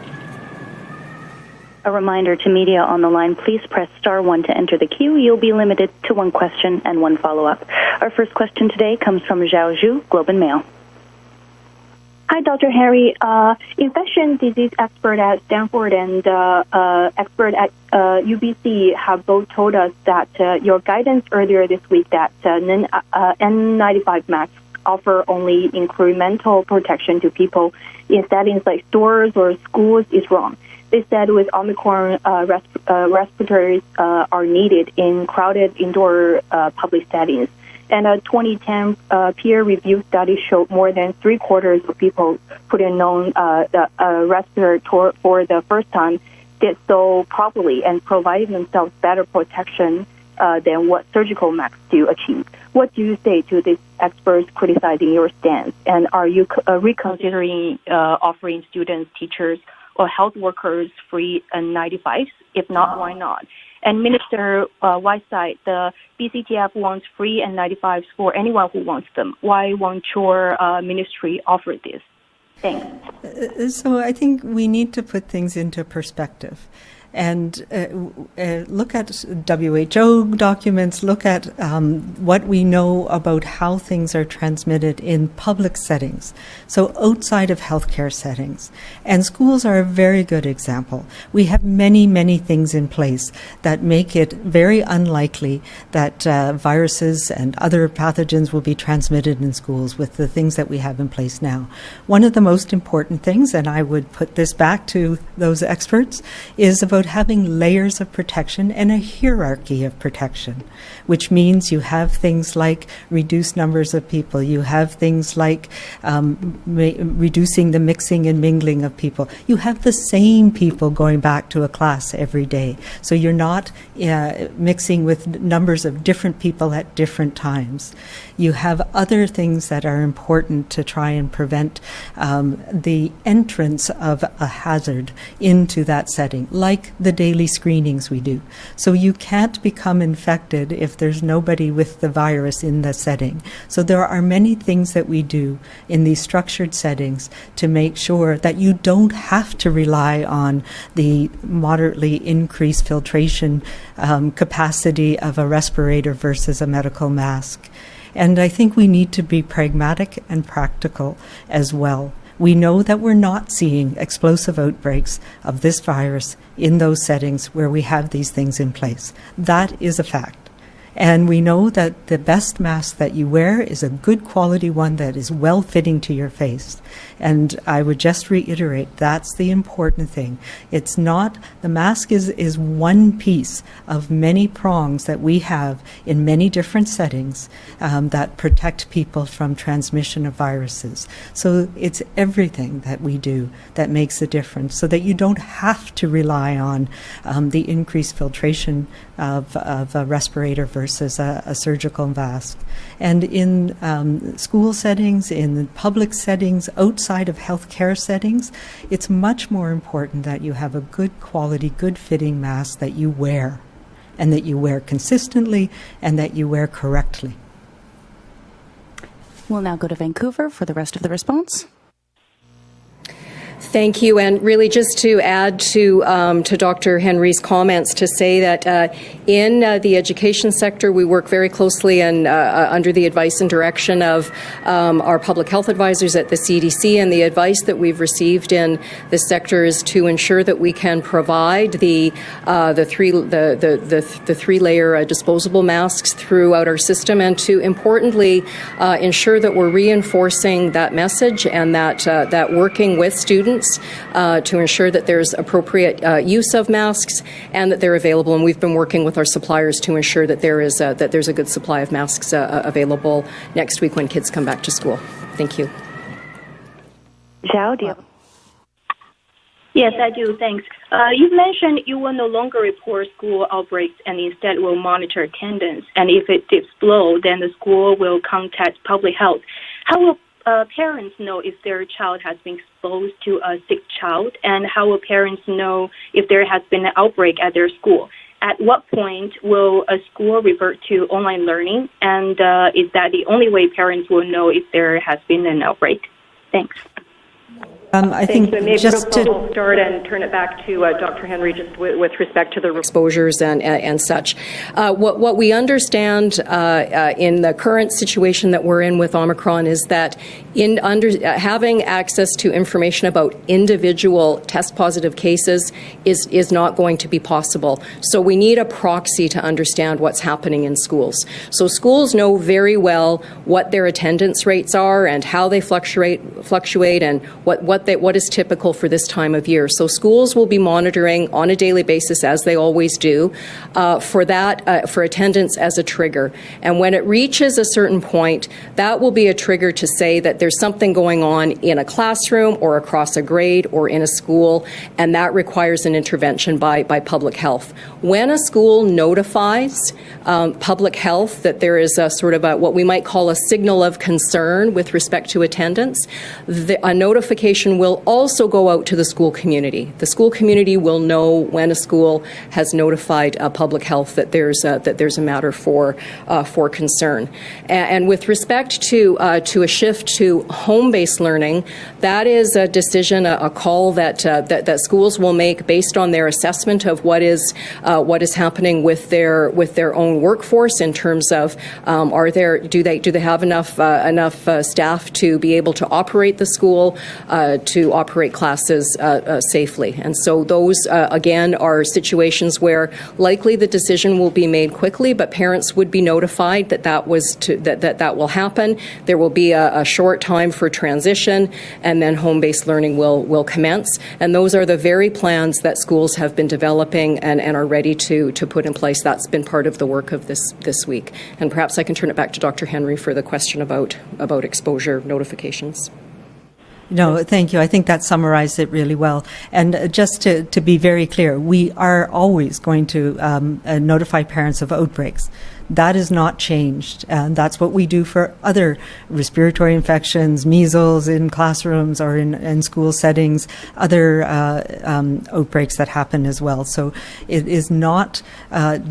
A reminder to media on the line, please press *1 to enter the queue. You'll be limited to 1 question and 1 follow-up. Our first question today comes from Zhao Zhu, Globe and Mail. Hi, Dr. Henry. Infectious disease expert at Stanford and expert at UBC have both told us that your guidance earlier this week that N95 masks offer only incremental protection to people in settings like stores or schools is wrong. They said with Omicron, respirators are needed in crowded indoor public settings. And a 2010 peer-reviewed study showed more than 3/4 of people putting on the respirator for the first time did so properly and provided themselves better protection than what surgical masks do achieve. What do you say to these experts criticizing your stance? And are you reconsidering offering students, teachers, or health workers free N95s If not, why not? And Minister Whiteside, the BCTF wants free N95s for anyone who wants them. Why won't your ministry offer this? Thanks. So I think we need to put things into perspective. And look at WHO documents, look at what we know about how things are transmitted in public settings, so outside of healthcare settings. And schools are a very good example. We have many, many things in place that make it very unlikely that viruses and other pathogens will be transmitted in schools with the things that we have in place now. One of the most important things, and I would put this back to those experts, is about having layers of protection and a hierarchy of protection, which means you have things like reduced numbers of people, you have things like reducing the mixing and mingling of people. You have the same people going back to a class every day, so you're not mixing with numbers of different people at different times. You have other things that are important to try and prevent the entrance of a hazard into that setting, like the daily screenings we do. So you can't become infected if there's nobody with the virus in the setting. So there are many things that we do in these structured settings to make sure that you don't have to rely on the moderately increased filtration capacity of a respirator versus a medical mask. And I think we need to be pragmatic and practical as well. We know that we're not seeing explosive outbreaks of this virus in those settings where we have these things in place. That is a fact. And we know that the best mask that you wear is a good quality one that is well-fitting to your face. And I would just reiterate, that's the important thing. It's not, the mask is one piece of many prongs that we have in many different settings that protect people from transmission of viruses. So it's everything that we do that makes a difference, so that you don't have to rely on the increased filtration of a respirator versus a surgical mask. And in school settings, in public settings, outside of healthcare settings, it's much more important that you have a good quality, good fitting mask that you wear, and that you wear consistently, and that you wear correctly. We'll now go to Vancouver for the rest of the response. Thank you, and really just to add to Dr. Henry's comments, to say that in the education sector, we work very closely and under the advice and direction of our public health advisors at the CDC, and the advice that we've received in this sector is to ensure that we can provide the three-layer disposable masks throughout our system, and to importantly ensure that we're reinforcing that message, and that working with students to ensure that there's appropriate use of masks and that they're available. And we've been working with our suppliers to ensure that there's a good supply of masks available next week when kids come back to school. Thank you. Zhao, do you have? Yes, I do. Thanks. You've mentioned you will no longer report school outbreaks and instead will monitor attendance. And if it dips below, then the school will contact public health. How will parents know if their child has been exposed to a sick child, and how will parents know if there has been an outbreak at their school? At what point will a school revert to online learning, and is that the only way parents will know if there has been an outbreak? Thanks. I think just to start and turn it back to Dr. Henry, just with respect to the exposures and such. What we understand in the current situation that we're in with Omicron is that having access to information about individual test positive cases is not going to be possible. So we need a proxy to understand what's happening in schools. So schools know very well what their attendance rates are and how they fluctuate and what is typical for this time of year. So schools will be monitoring on a daily basis, as they always do, for attendance as a trigger. And when it reaches a certain point, that will be a trigger to say that there's something going on in a classroom or across a grade or in a school, and that requires an intervention by public health. When a school notifies public health that there is a sort of what we might call a signal of concern with respect to attendance, a notification information will also go out to the school community. The school community will know when a school has notified public health that there's a matter for concern. And with respect to a shift to home-based learning, that is a decision, a call that schools will make based on their assessment of what is happening with their own workforce in terms of do they have enough staff to be able to operate the school, to operate classes safely. And so those again are situations where likely the decision will be made quickly, but parents would be notified that will happen. There will be a short time for transition, and then home-based learning will commence. And those are the very plans that schools have been developing and are ready to put in place. That's been part of the work of this week. And perhaps I can turn it back to Dr. Henry for the question about exposure notifications. No, thank you. I think that summarized it really well. And just to be very clear, we are always going to notify parents of outbreaks. That is not changed. And that's what we do for other respiratory infections, measles in classrooms or in school settings, other outbreaks that happen as well. So it is not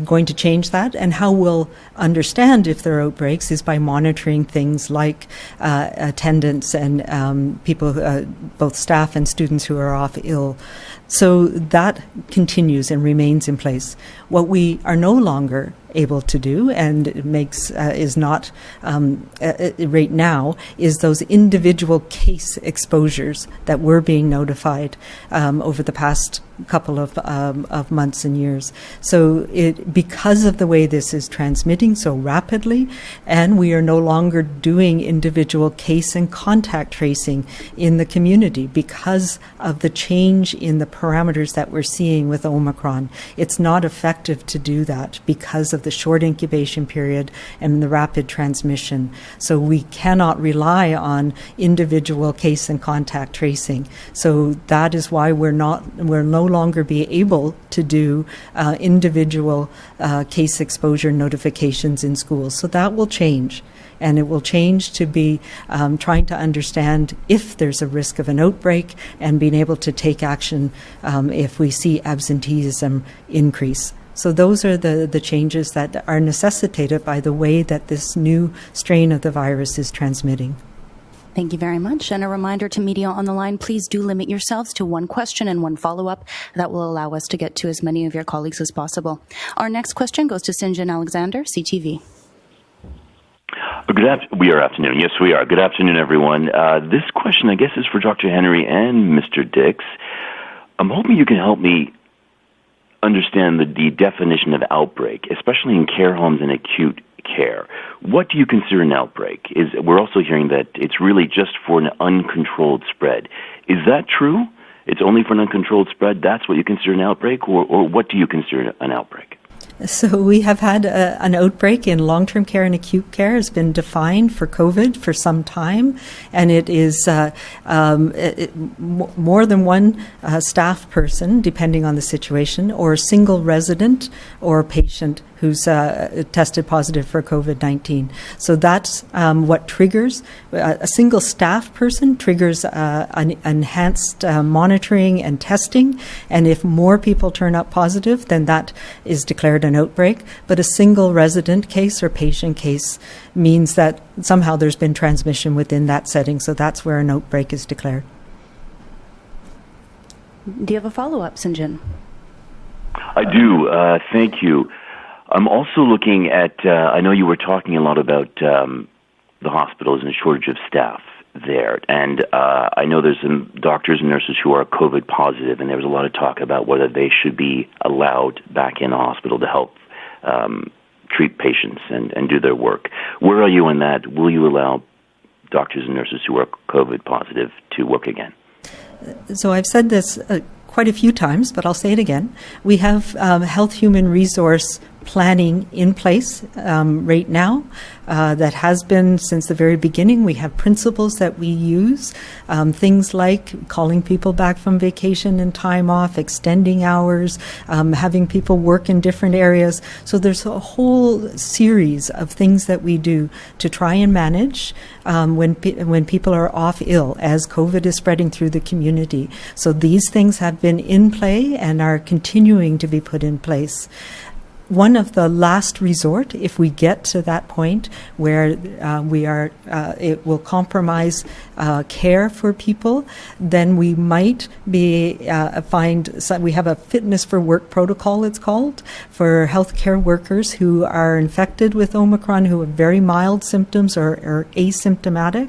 going to change that. And how we'll understand if there are outbreaks is by monitoring things like attendance and people, both staff and students who are off ill. So that continues and remains in place. What we are no longer able to do, and it makes is not right now, is those individual case exposures that were being notified over the past couple of months and years. So because of the way this is transmitting so rapidly, and we are no longer doing individual case and contact tracing in the community because of the change in the parameters that we're seeing with Omicron. It's not effective to do that because of the short incubation period and the rapid transmission. So we cannot rely on individual case and contact tracing. So that is why we're no longer be able to do individual case exposure notifications in schools. So that will change. And it will change to be trying to understand if there's a risk of an outbreak and being able to take action if we see absenteeism increase. So those are the changes that are necessitated by the way that this new strain of the virus is transmitting. Thank you very much. And a reminder to media on the line, please do limit yourselves to one question and one follow-up. That will allow us to get to as many of your colleagues as possible. Our next question goes to Sinjin Alexander, CTV. We are afternoon. Yes, we are. Good afternoon, everyone. This question, I guess, is for Dr. Henry and Mr. Dix. I'm hoping you can help me understand the definition of outbreak, especially in care homes and acute care. What do you consider an outbreak? We're also hearing that it's really just for an uncontrolled spread. Is that true? It's only for an uncontrolled spread? That's what you consider an outbreak? Or what do you consider an outbreak? So we have had an outbreak in long-term care and acute care has been defined for COVID for some time, and it is more than one staff person, depending on the situation, or a single resident or patient who's tested positive for COVID-19. So that's what triggers. A single staff person triggers an enhanced monitoring and testing, and if more people turn up positive, then that is declared an outbreak. But a single resident case or patient case means that somehow there's been transmission within that setting, so that's where an outbreak is declared. Do you have a follow-up, Sinjin? I do. Thank you. I'm also looking at, I know you were talking a lot about the hospitals and the shortage of staff there. And I know there's some doctors and nurses who are COVID positive, and there was a lot of talk about whether they should be allowed back in the hospital to help treat patients and do their work. Where are you in that? Will you allow doctors and nurses who are COVID positive to work again? So I've said this quite a few times, but I'll say it again. We have health human resource planning in place right now that has been since the very beginning. We have principles that we use, things like calling people back from vacation and time off, extending hours, having people work in different areas. So there's a whole series of things that we do to try and manage when people are off ill as COVID is spreading through the community. So these things have been in play and are continuing to be put in place. One of the last resort, if we get to that point where it will compromise care for people, then we might be we have a fitness for work protocol, it's called, for healthcare workers who are infected with Omicron, who have very mild symptoms or asymptomatic,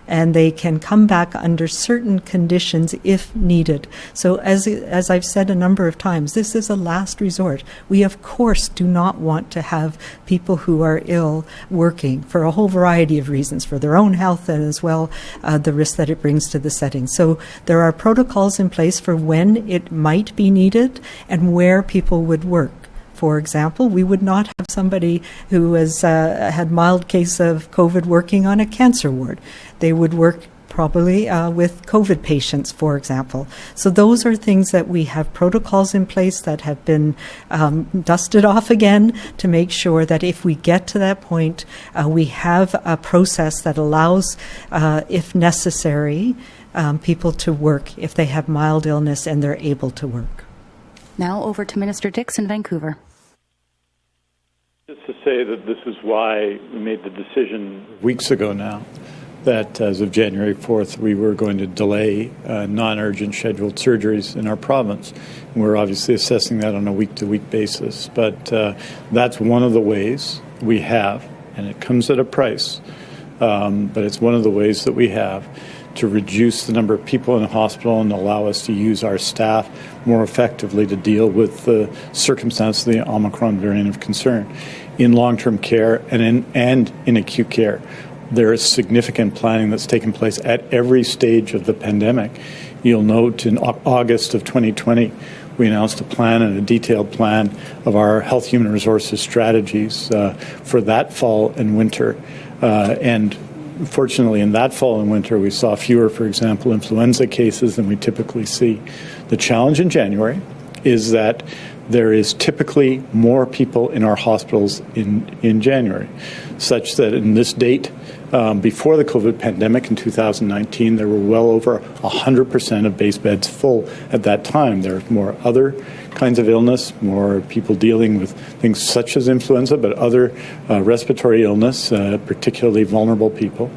and they can come back under certain conditions if needed. So as I've said a number of times, this is a last resort. We, of course, do not want to have people who are ill working for a whole variety of reasons, for their own health and as well the risk that it brings to the setting. So there are protocols in place for when it might be needed and where people would work. For example, we would not have somebody who has had mild case of COVID working on a cancer ward. They would work probably with COVID patients, for example. So those are things that we have protocols in place that have been dusted off again to make sure that if we get to that point, we have a process that allows, if necessary, people to work if they have mild illness and they're able to work. Now over to Minister Dix in Vancouver. Just to say that this is why we made the decision weeks ago now that as of January 4th, we were going to delay non-urgent scheduled surgeries in our province. And we're obviously assessing that on a week-to-week basis. But that's one of the ways we have, and it comes at a price, but it's one of the ways that we have to reduce the number of people in the hospital and allow us to use our staff more effectively to deal with the circumstances of the Omicron variant of concern. In long-term care and in acute care, there is significant planning that's taken place at every stage of the pandemic. You'll note in August of 2020, we announced a plan and a detailed plan of our health human resources strategies for that fall and winter. And fortunately, in that fall and winter, we saw fewer, for example, influenza cases than we typically see. The challenge in January is that there is typically more people in our hospitals in January, such that in this date, before the COVID pandemic in 2019, there were well over 100% of base beds full at that time. There were more other kinds of illness, more people dealing with things such as influenza, but other respiratory illness, particularly vulnerable people,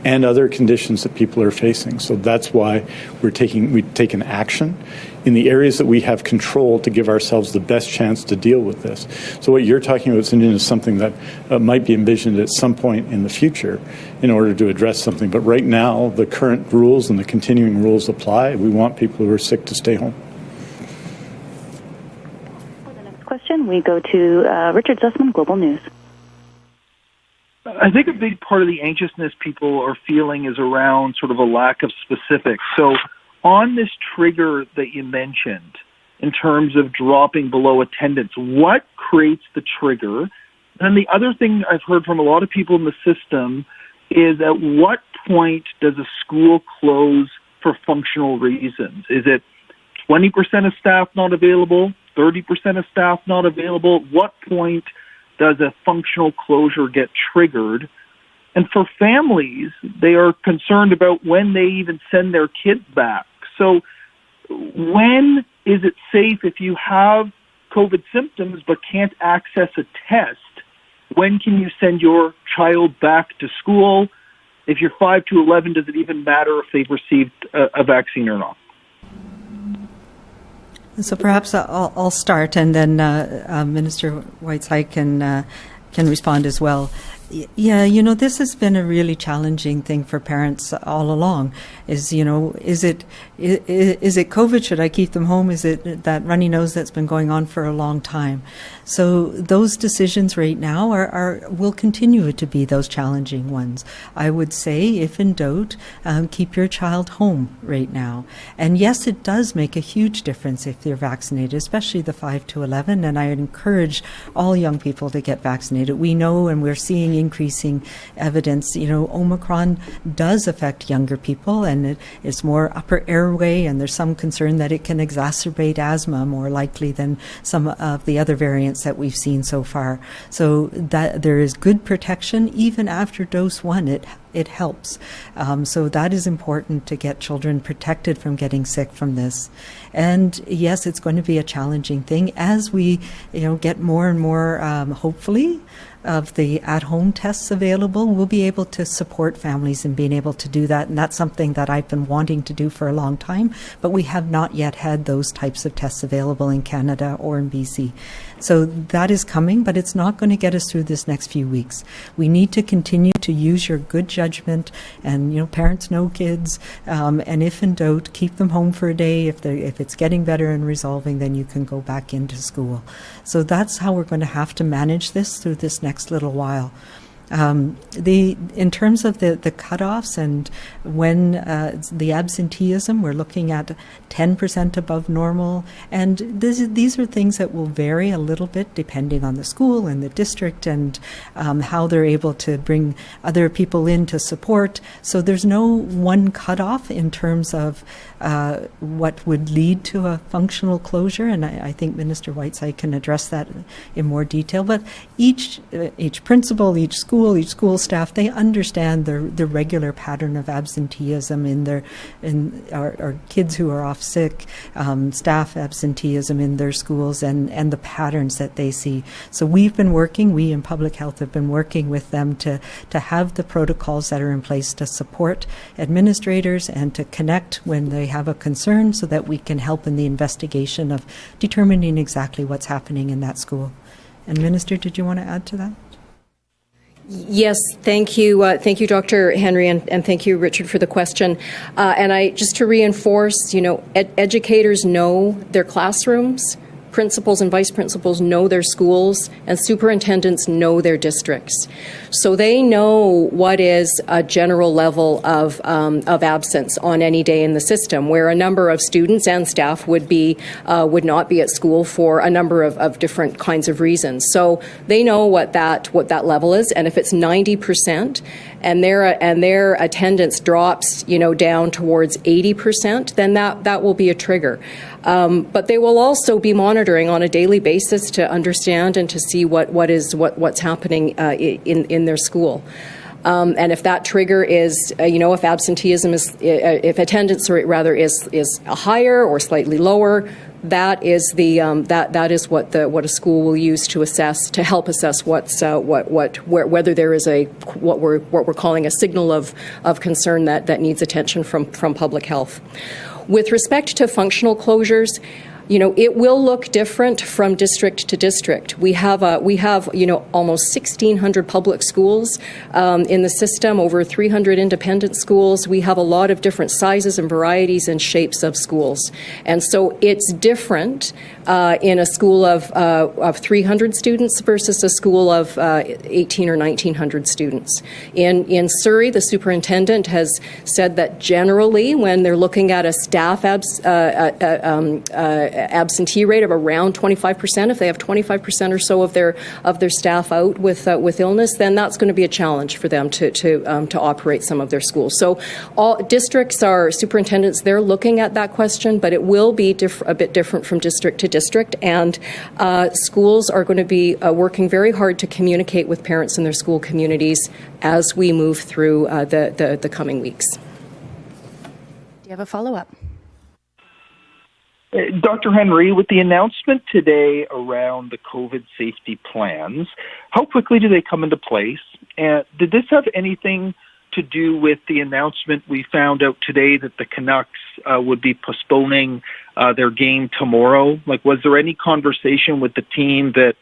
and other conditions that people are facing. So that's why we've taken action in the areas that we have control to give ourselves the best chance to deal with this. So what you're talking about, St. is something that might be envisioned at some point in the future in order to address something. But right now, the current rules and the continuing rules apply. We want people who are sick to stay home. For the next question, we go to Richard Zussman, Global News. I think a big part of the anxiousness people are feeling is around sort of a lack of specifics. So on this trigger that you mentioned, in terms of dropping below attendance, what creates the trigger? And the other thing I've heard from a lot of people in the system is at what point does a school close for functional reasons? Is it 20% of staff not available, 30% of staff not available? At what point does a functional closure get triggered? And for families, they are concerned about when they even send their kids back. So when is it safe if you have COVID symptoms but can't access a test? When can you send your child back to school? If you're 5 to 11, does it even matter if they've received a vaccine or not? So perhaps I'll start, and then Minister Whiteside can respond as well. Yeah, this has been a really challenging thing for parents all along. is it COVID? Should I keep them home? Is it that runny nose that's been going on for a long time? So those decisions right now will continue to be those challenging ones. I would say, if in doubt, keep your child home right now. And yes, it does make a huge difference if they're vaccinated, especially the 5 to 11. And I encourage all young people to get vaccinated. We know, and we're seeing increasing evidence, Omicron does affect younger people, and it's more upper airway, and there's some concern that it can exacerbate asthma more likely than some of the other variants that we've seen so far. So that there is good protection even after dose 1. It helps. So that is important, to get children protected from getting sick from this. And yes, it's going to be a challenging thing as we, get more and more, hopefully, of the at-home tests available. We'll be able to support families in being able to do that. And that's something that I've been wanting to do for a long time, but we have not yet had those types of tests available in Canada or in BC. So that is coming, but it's not going to get us through this next few weeks. We need to continue to use your good judgment, and parents know kids, and if in doubt, keep them home for a day. If it's getting better and resolving, then you can go back into school. So that's how we're going to have to manage this through this next little while. In terms of the cutoffs and when the absenteeism, we're looking at 10% above normal, and these are things that will vary a little bit depending on the school and the district and how they're able to bring other people in to support. So there's no one cutoff in terms of what would lead to a functional closure, and I think Minister Whiteside can address that in more detail. But each principal, each school staff, they understand the regular pattern of absenteeism in our kids who are off sick, staff absenteeism in their schools, and the patterns that they see. So we in public health have been working with them to have the protocols that are in place to support administrators and to connect when they have a concern, so that we can help in the investigation of determining exactly what's happening in that school. And Minister, did you want to add to that? Yes, thank you, Dr. Henry, and thank you, Richard, for the question. And just to reinforce, educators know their classrooms, principals and vice principals know their schools, and superintendents know their districts. So they know what is a general level of absence on any day in the system, where a number of students and staff would not be at school for a number of different kinds of reasons. So they know what that level is, and if it's 90% and their attendance drops, down towards 80%, then that will be a trigger. But they will also be monitoring on a daily basis to understand and to see what's happening in their school. And if that trigger is, if absenteeism if attendance rate rather is higher or slightly lower, that is that is what a school will use to help assess whether there is what we're calling a signal of concern that needs attention from public health. With respect to functional closures, it will look different from district to district. We have almost 1,600 public schools in the system, over 300 independent schools. We have a lot of different sizes and varieties and shapes of schools, and so it's different in a school of 300 students versus a school of 18 or 1,900 students. In Surrey, the superintendent has said that generally, when they're looking at a staff absentee rate of around 25%, if they have 25% or so of their staff out with illness, then that's going to be a challenge for them to operate some of their schools. So all districts, our superintendents, they're looking at that question, but it will be a bit different from district to district, and schools are going to be working very hard to communicate with parents in their school communities as we move through the coming weeks. Do you have a follow-up? Dr. Henry, with the announcement today around the COVID safety plans, how quickly do they come into place? And did this have anything to do with the announcement we found out today that the Canucks would be postponing their game tomorrow? Like, was there any conversation with the team that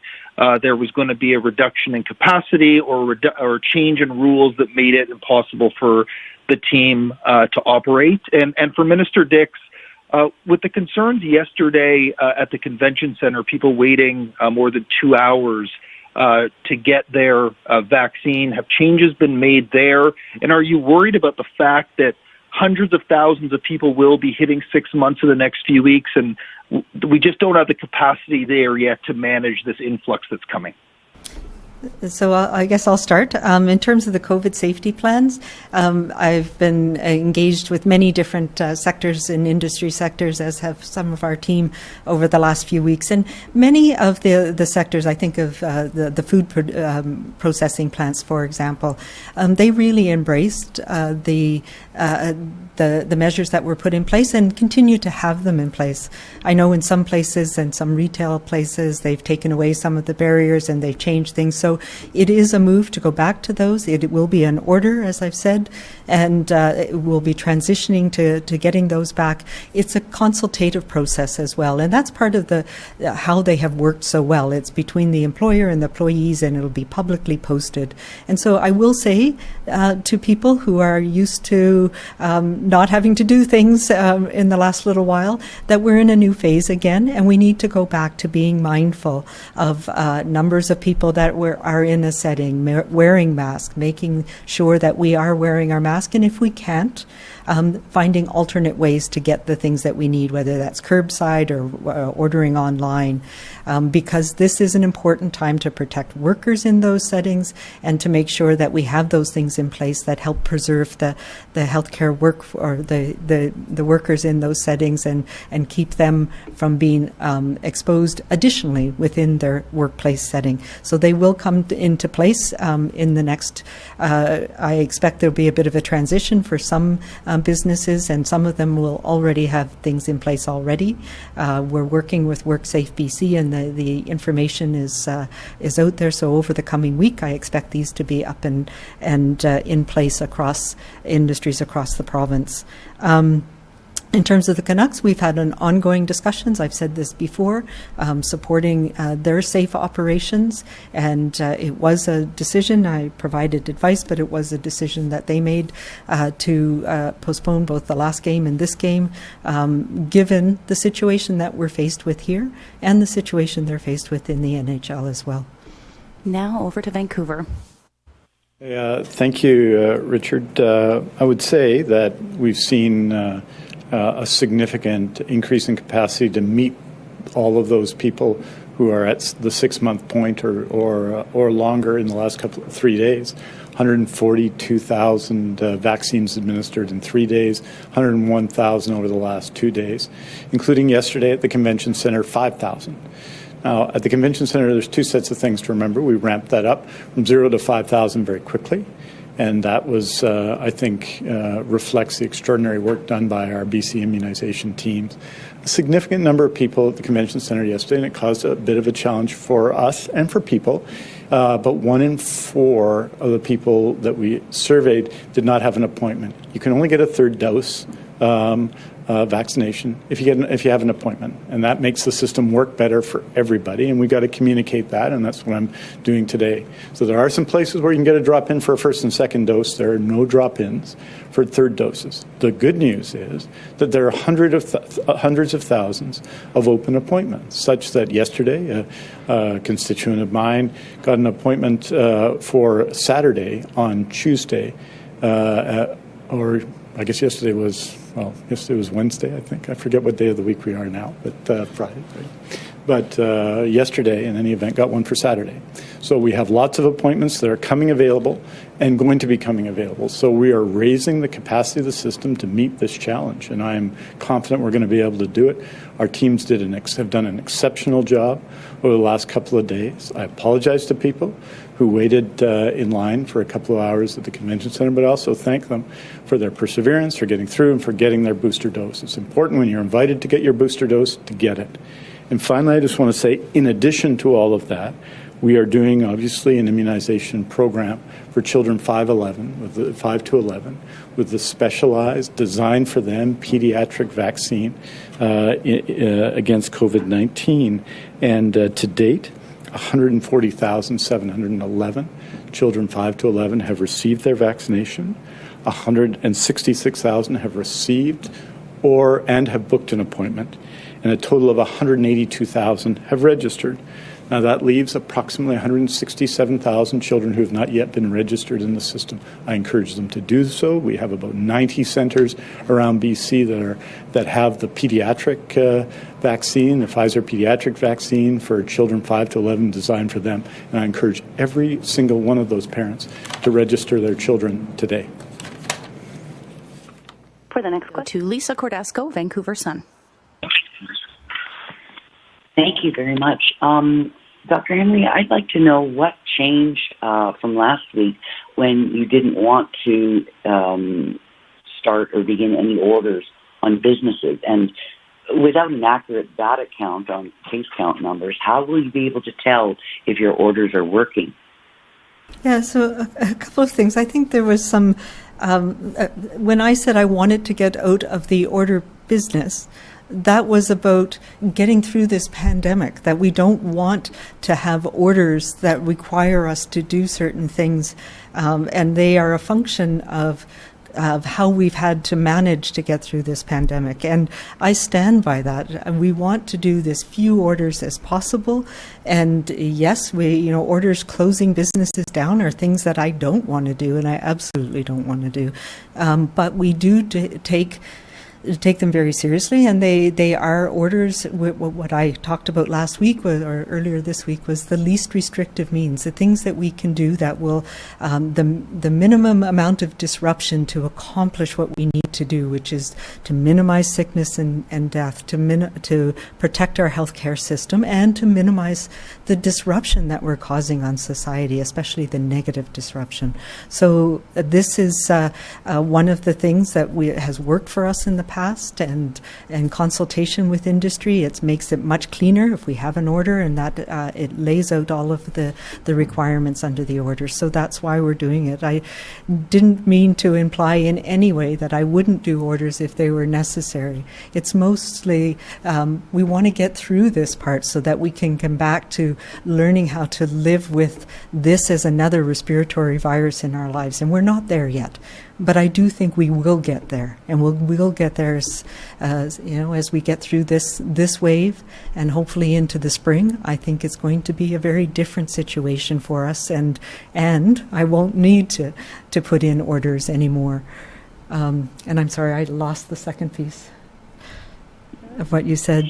there was going to be a reduction in capacity or change in rules that made it impossible for the team to operate? And for Minister Dix, with the concerns yesterday at the convention center, people waiting more than 2 hours to get their vaccine, have changes been made there? And are you worried about the fact that hundreds of thousands of people will be hitting 6 months in the next few weeks, and we just don't have the capacity there yet to manage this influx that's coming? So I guess I'll start. In terms of the COVID safety plans, I've been engaged with many different sectors and industry sectors, as have some of our team over the last few weeks. And many of the sectors, I think of the food processing plants, for example, they really embraced the measures that were put in place and continue to have them in place. I know in some places and some retail places, they've taken away some of the barriers and they've changed things. So it is a move to go back to those. It will be an order, as I've said, and it will be transitioning to getting those back. It's a consultative process as well, and that's part of how they have worked so well. It's between the employer and the employees, and it'll be publicly posted. And so I will say to people who are used to not having to do things in the last little while, that we're in a new phase again, and we need to go back to being mindful of numbers of people that are in a setting, wearing masks, making sure that we are wearing our mask, and if we can't, finding alternate ways to get the things that we need, whether that's curbside or ordering online, because this is an important time to protect workers in those settings and to make sure that we have those things in place that help preserve the healthcare work or the workers in those settings and keep them from being exposed additionally within their workplace setting. So they will come into place in the next, I expect there'll be a bit of a transition for some businesses, and some of them will already have things in place already. We're working with WorkSafe BC, and the information is out there. So over the coming week, I expect these to be up and in place across industries across the province. In terms of the Canucks, we've had an ongoing discussions. I've said this before, supporting their safe operations, and it was a decision. I provided advice, but it was a decision that they made to postpone both the last game and this game, given the situation that we're faced with here and the situation they're faced with in the NHL as well. Now over to Vancouver. Thank you, Richard. I would say that we've seen a significant increase in capacity to meet all of those people who are at the 6-month point or longer in the last 3 days. 142,000 vaccines administered in 3 days, 101,000 over the last 2 days, including yesterday at the Convention Centre, 5,000. Now, at the Convention Centre, there's two sets of things to remember. We ramped that up from 0 to 5,000 very quickly. And that was, I think, reflects the extraordinary work done by our BC immunization teams. A significant number of people at the Convention Centre yesterday, and it caused a bit of a challenge for us and for people. But 1 in 4 of the people that we surveyed did not have an appointment. You can only get a third dose vaccination if you have an appointment, and that makes the system work better for everybody, and we've got to communicate that, and that's what I'm doing today. So there are some places where you can get a drop-in for a first and second dose. There are no drop-ins for third doses. The good news is that there are hundreds of thousands of open appointments, such that yesterday a constituent of mine got an appointment for Saturday on Tuesday, or I guess yesterday was Wednesday, I think. I forget what day of the week we are now, but Friday. Right? But yesterday, in any event, got one for Saturday. So we have lots of appointments that are coming available and going to be coming available. So we are raising the capacity of the system to meet this challenge, and I am confident we're going to be able to do it. Our teams have done an exceptional job over the last couple of days. I apologize to people who waited in line for a couple of hours at the Convention Centre, but also thank them for their perseverance, for getting through, and for getting their booster dose. It's important when you're invited to get your booster dose to get it. And finally, I just want to say, in addition to all of that, we are doing, obviously, an immunization program for children 5 to 11, with the specialized, designed for them, pediatric vaccine against COVID-19. And to date, 140,711 children 5 to 11 have received their vaccination. 166,000 have received and have booked an appointment, and a total of 182,000 have registered. Now, that leaves approximately 167,000 children who have not yet been registered in the system. I encourage them to do so. We have about 90 centres around BC that have the pediatric vaccine, the Pfizer pediatric vaccine for children 5 to 11 designed for them. And I encourage every single one of those parents to register their children today. For the next question. To Lisa Cordasco, Vancouver Sun. Thank you very much. Dr. Henry, I'd like to know what changed from last week when you didn't want to start or begin any orders on businesses. And without an accurate data count on case count numbers, how will you be able to tell if your orders are working? Yeah, so a couple of things. I think there was some, when I said I wanted to get out of the order business, that was about getting through this pandemic, that we don't want to have orders that require us to do certain things, and they are a function of how we've had to manage to get through this pandemic. And I stand by that. We want to do as few orders as possible. And yes, orders closing businesses down are things that I don't want to do, and I absolutely don't want to do. But we do take them very seriously, and they are orders. What I talked about last week or earlier this week was the least restrictive means, the things that we can do that will the minimum amount of disruption to accomplish what we need to do, which is to minimize sickness and death, to protect our healthcare system, and to minimize the disruption that we're causing on society, especially the negative disruption. So this is one of the things that has worked for us in the past, and consultation with industry, it makes it much cleaner if we have an order, and that it lays out all of the requirements under the order. So that's why we're doing it. I didn't mean to imply in any way that I wouldn't do orders if they were necessary. It's mostly we want to get through this part so that we can come back to learning how to live with this as another respiratory virus in our lives, and we're not there yet. But I do think we will get there, and we'll get there as we get through this wave, and hopefully into the spring. I think it's going to be a very different situation for us, and I won't need to put in orders anymore. And I'm sorry, I lost the second piece of what you said,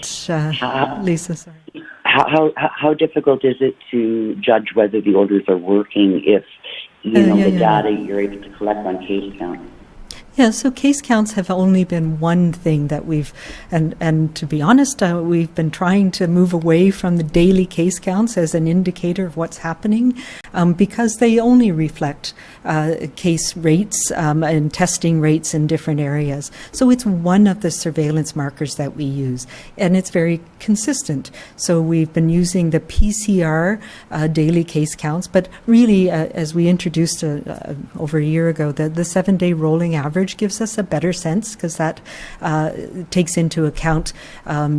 Lisa. Sorry. How difficult is it to judge whether the orders are working if the data you're able to collect on case count? Yeah, so case counts have only been one thing that we've, and to be honest, we've been trying to move away from the daily case counts as an indicator of what's happening, because they only reflect case rates and testing rates in different areas. So it's one of the surveillance markers that we use, and it's very consistent. So we've been using the PCR daily case counts, but really, as we introduced over a year ago, the 7-day rolling average gives us a better sense, because that takes into account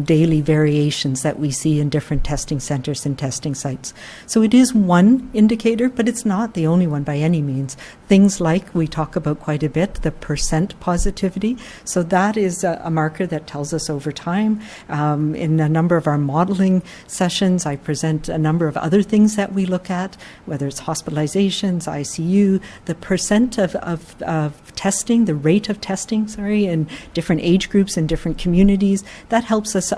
daily variations that we see in different testing centers and testing sites. So it is one indicator, but it's not the only one by any means. Things like we talk about quite a bit, the percent positivity. So that is a marker that tells us over time. In a number of our modeling sessions, I present a number of other things that we look at, whether it's hospitalizations, ICU, the percent of testing, the rate of testing, in different age groups and different communities. That helps us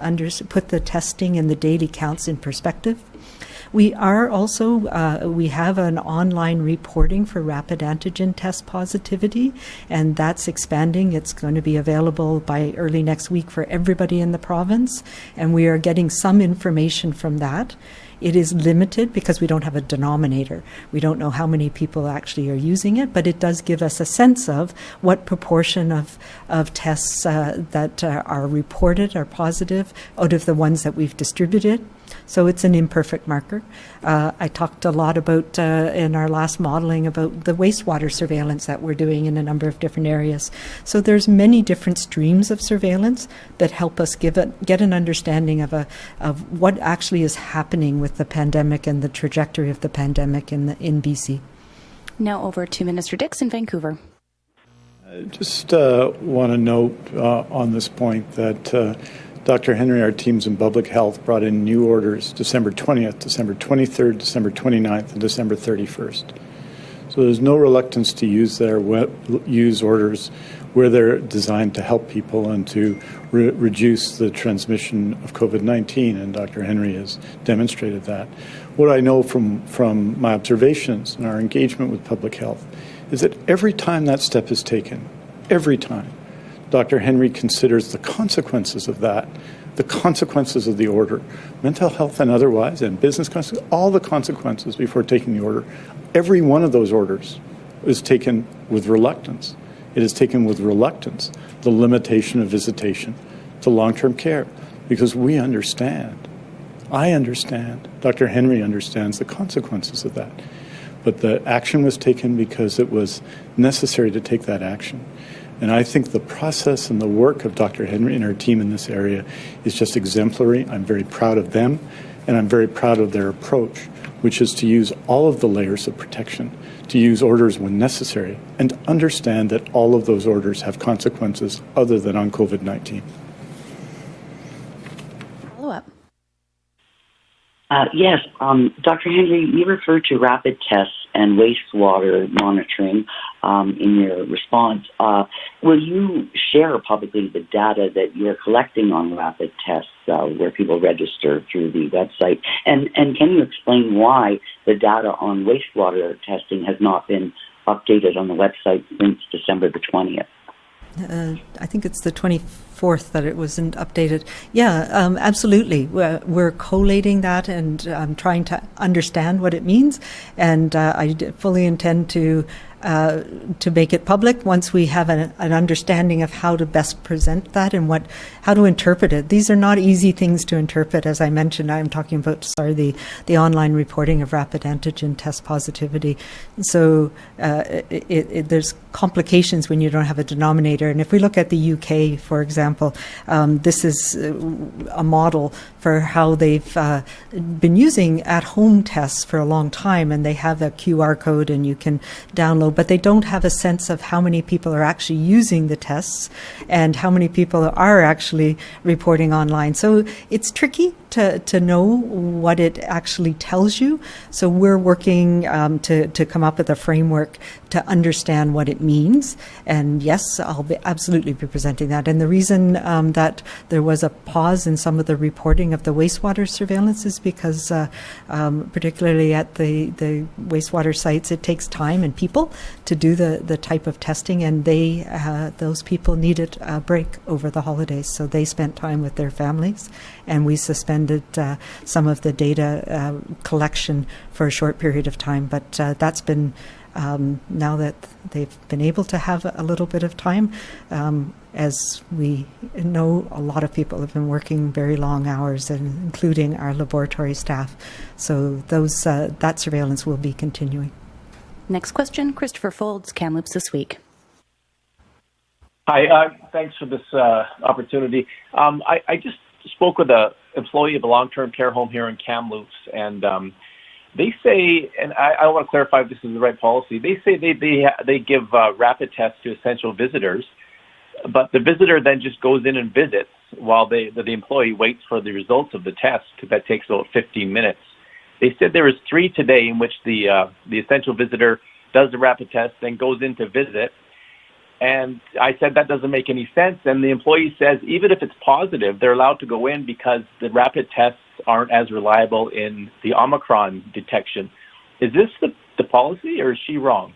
put the testing and the daily counts in perspective. We are also, we have an online reporting for rapid antigen test positivity, and that's expanding. It's going to be available by early next week for everybody in the province, and we are getting some information from that. It is limited because we don't have a denominator. We don't know how many people actually are using it, but it does give us a sense of what proportion of tests that are reported are positive out of the ones that we've distributed. So it's an imperfect marker. I talked a lot about, in our last modeling, about the wastewater surveillance that we're doing in a number of different areas. So there's many different streams of surveillance that help us get an understanding of what actually is happening with the pandemic and the trajectory of the pandemic in BC. Now over to Minister Dix in Vancouver. I just want to note on this point that Dr. Henry, our teams in public health, brought in new orders December 20th, December 23rd, December 29th, and December 31st. So there's no reluctance to use orders where they're designed to help people and to reduce the transmission of COVID-19, and Dr. Henry has demonstrated that. What I know from my observations and our engagement with public health is that every time that step is taken, every time, Dr. Henry considers the consequences of that, the consequences of the order, mental health and otherwise, and business consequences, all the consequences before taking the order. Every one of those orders is taken with reluctance. It is taken with reluctance, the limitation of visitation to long-term care, because we understand, I understand, Dr. Henry understands the consequences of that. But the action was taken because it was necessary to take that action. And I think the process and the work of Dr. Henry and her team in this area is just exemplary. I'm very proud of them, and I'm very proud of their approach, which is to use all of the layers of protection, to use orders when necessary, and to understand that all of those orders have consequences other than on COVID-19. Follow up. Yes, Dr. Henry, you referred to rapid tests and wastewater monitoring in your response. Will you share publicly the data that you're collecting on rapid tests where people register through the website? And can you explain why the data on wastewater testing has not been updated on the website since December the 20th? I think it's the 24th that it wasn't updated. Yeah, absolutely. We're collating that and trying to understand what it means. And I fully intend to make it public once we have an understanding of how to best present that and how to interpret it. These are not easy things to interpret. As I mentioned, I'm talking about the online reporting of rapid antigen test positivity. So there's complications when you don't have a denominator. And if we look at the UK, for example, this is a model for how they've been using at-home tests for a long time, and they have a QR code and you can download, but they don't have a sense of how many people are actually using the tests and how many people are actually reporting online. So it's tricky to know what it actually tells you. So we're working to come up with a framework to understand what it means. And yes, I'll absolutely be presenting that. And the reason that there was a pause in some of the reporting of the wastewater surveillance is because particularly at the wastewater sites, it takes time and people to do the type of testing, and those people needed a break over the holidays. So they spent time with their families, and we suspended some of the data collection for a short period of time. But that's been, now that they've been able to have a little bit of time, as we know, a lot of people have been working very long hours, and including our laboratory staff. So that surveillance will be continuing. Next question, Christopher Folds, Kamloops This Week. Hi, thanks for this opportunity. I just spoke with an employee of a long-term care home here in Kamloops, and they say, and I want to clarify if this is the right policy, they say they give rapid tests to essential visitors, but the visitor then just goes in and visits while the employee waits for the results of the test. That takes about 15 minutes. They said there was 3 today in which the essential visitor does the rapid test, then goes in to visit. And I said that doesn't make any sense. And the employee says even if it's positive, they're allowed to go in because the rapid tests aren't as reliable in the Omicron detection. Is this the policy, or is she wrong?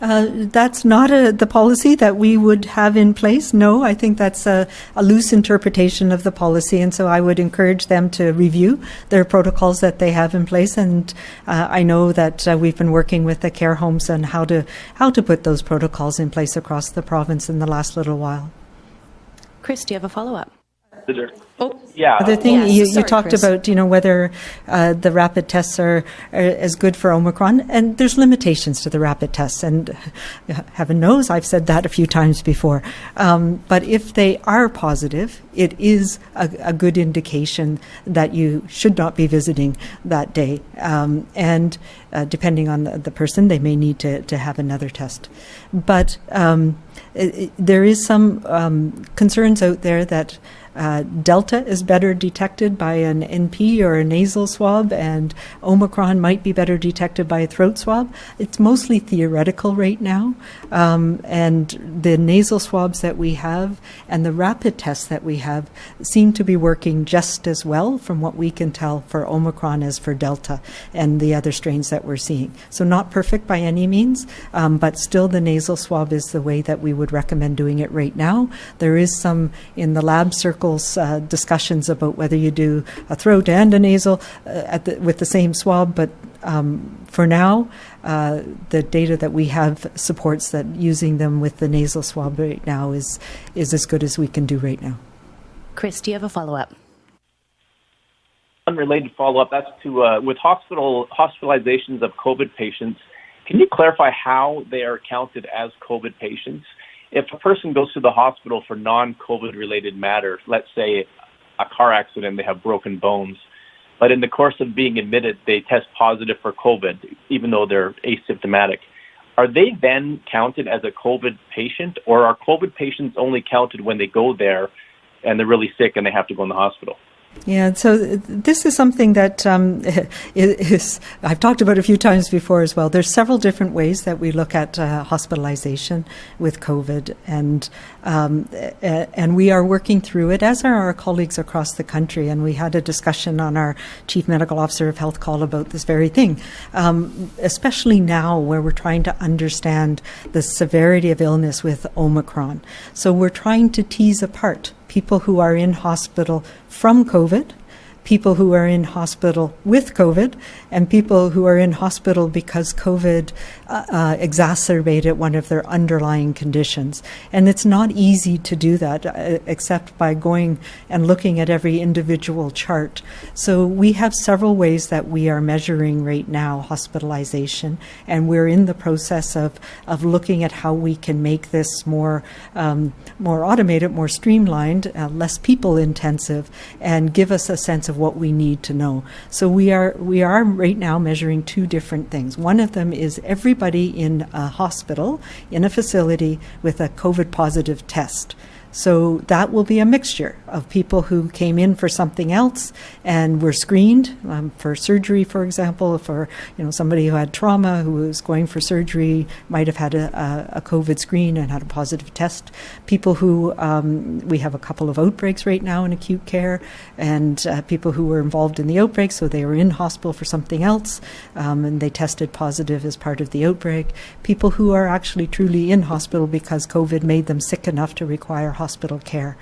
That's not the policy that we would have in place. No, I think that's a loose interpretation of the policy, and so I would encourage them to review their protocols that they have in place. And I know that we've been working with the care homes on how to put those protocols in place across the province in the last little while. Chris, do you have a follow-up? Yeah. Other thing, you Sorry, talked Chris. about, whether the rapid tests are as good for Omicron, and there's limitations to the rapid tests, and heaven knows I've said that a few times before. But if they are positive, it is a good indication that you should not be visiting that day. And depending on the person, they may need to have another test. But there is some concerns out there that Delta is better detected by an NP or a nasal swab, and Omicron might be better detected by a throat swab. It's mostly theoretical right now, and the nasal swabs that we have and the rapid tests that we have seem to be working just as well from what we can tell for Omicron as for Delta and the other strains that we're seeing. So not perfect by any means, but still the nasal swab is the way that we would recommend doing it right now. There is some in the lab circles discussions about whether you do a throat and a nasal with the same swab, but for now, the data that we have supports that using them with the nasal swab right now is as good as we can do right now. Chris, do you have a follow-up? Unrelated follow-up. That's to with hospitalizations of COVID patients. Can you clarify how they are counted as COVID patients? If a person goes to the hospital for non-COVID related matters, let's say a car accident, they have broken bones, but in the course of being admitted, they test positive for COVID, even though they're asymptomatic, are they then counted as a COVID patient, or are COVID patients only counted when they go there and they're really sick and they have to go in the hospital? Yeah, so this is something that I've talked about a few times before as well. There's several different ways that we look at hospitalization with COVID, and we are working through it, as are our colleagues across the country. And we had a discussion on our Chief Medical Officer of Health call about this very thing, especially now where we're trying to understand the severity of illness with Omicron. So we're trying to tease apart people who are in hospital from COVID, people who are in hospital with COVID, and people who are in hospital because COVID exacerbated one of their underlying conditions. And it's not easy to do that except by going and looking at every individual chart. So we have several ways that we are measuring right now hospitalization, and we're in the process of looking at how we can make this more automated, more streamlined, less people intensive, and give us a sense of what we need to know. So we are right now measuring two different things. One of them is everybody in a hospital, in a facility with a COVID positive test. So that will be a mixture of people who came in for something else and were screened for surgery, for example, for somebody who had trauma, who was going for surgery, might have had a COVID screen and had a positive test. People who, we have a couple of outbreaks right now in acute care, and people who were involved in the outbreak, so they were in hospital for something else, and they tested positive as part of the outbreak. People who are actually truly in hospital because COVID made them sick enough to require hospital care.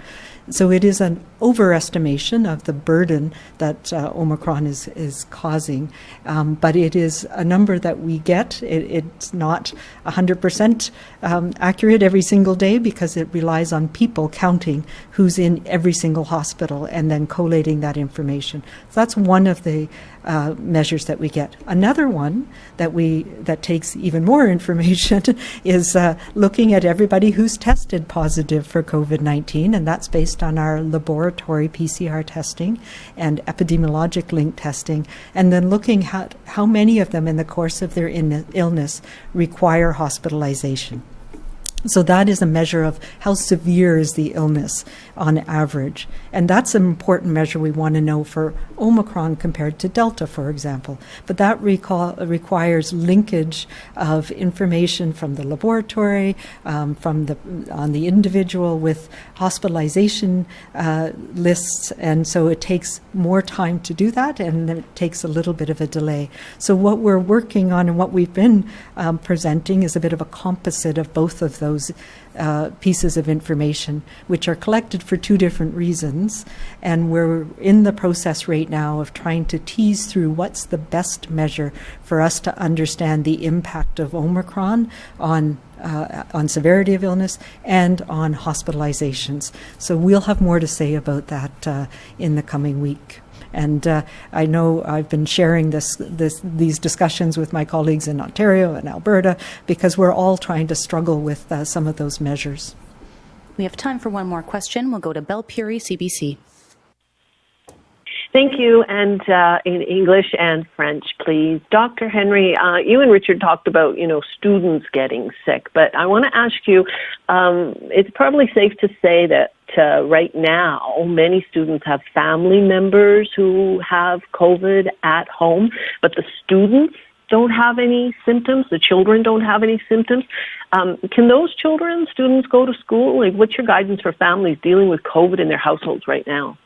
So it is an overestimation of the burden that Omicron is causing, but it is a number that we get. It's not 100% accurate every single day because it relies on people counting who's in every single hospital and then collating that information. So that's one of the measures that we get. Another one that takes even more information is looking at everybody who's tested positive for COVID-19, and that's based on our laboratory PCR testing and epidemiologic link testing, and then looking at how many of them in the course of their illness require hospitalization. So that is a measure of how severe is the illness on average. And that's an important measure we want to know for Omicron compared to Delta, for example. But that requires linkage of information from the laboratory, on the individual with hospitalization lists. And so it takes more time to do that, and then it takes a little bit of a delay. So what we're working on and what we've been presenting is a bit of a composite of both of those those pieces of information, which are collected for two different reasons. And we're in the process right now of trying to tease through what's the best measure for us to understand the impact of Omicron on severity of illness and on hospitalizations. So we'll have more to say about that in the coming week. And I know I've been sharing these discussions with my colleagues in Ontario and Alberta because we're all trying to struggle with some of those measures. We have time for one more question. We'll go to Belle Puri, CBC. Thank you, and in English and French, please. Dr. Henry, you and Richard talked about, students getting sick, but I want to ask you, it's probably safe to say that right now, many students have family members who have COVID at home, but the students don't have any symptoms, the children don't have any symptoms. Can those students go to school? Like, what's your guidance for families dealing with COVID in their households right now?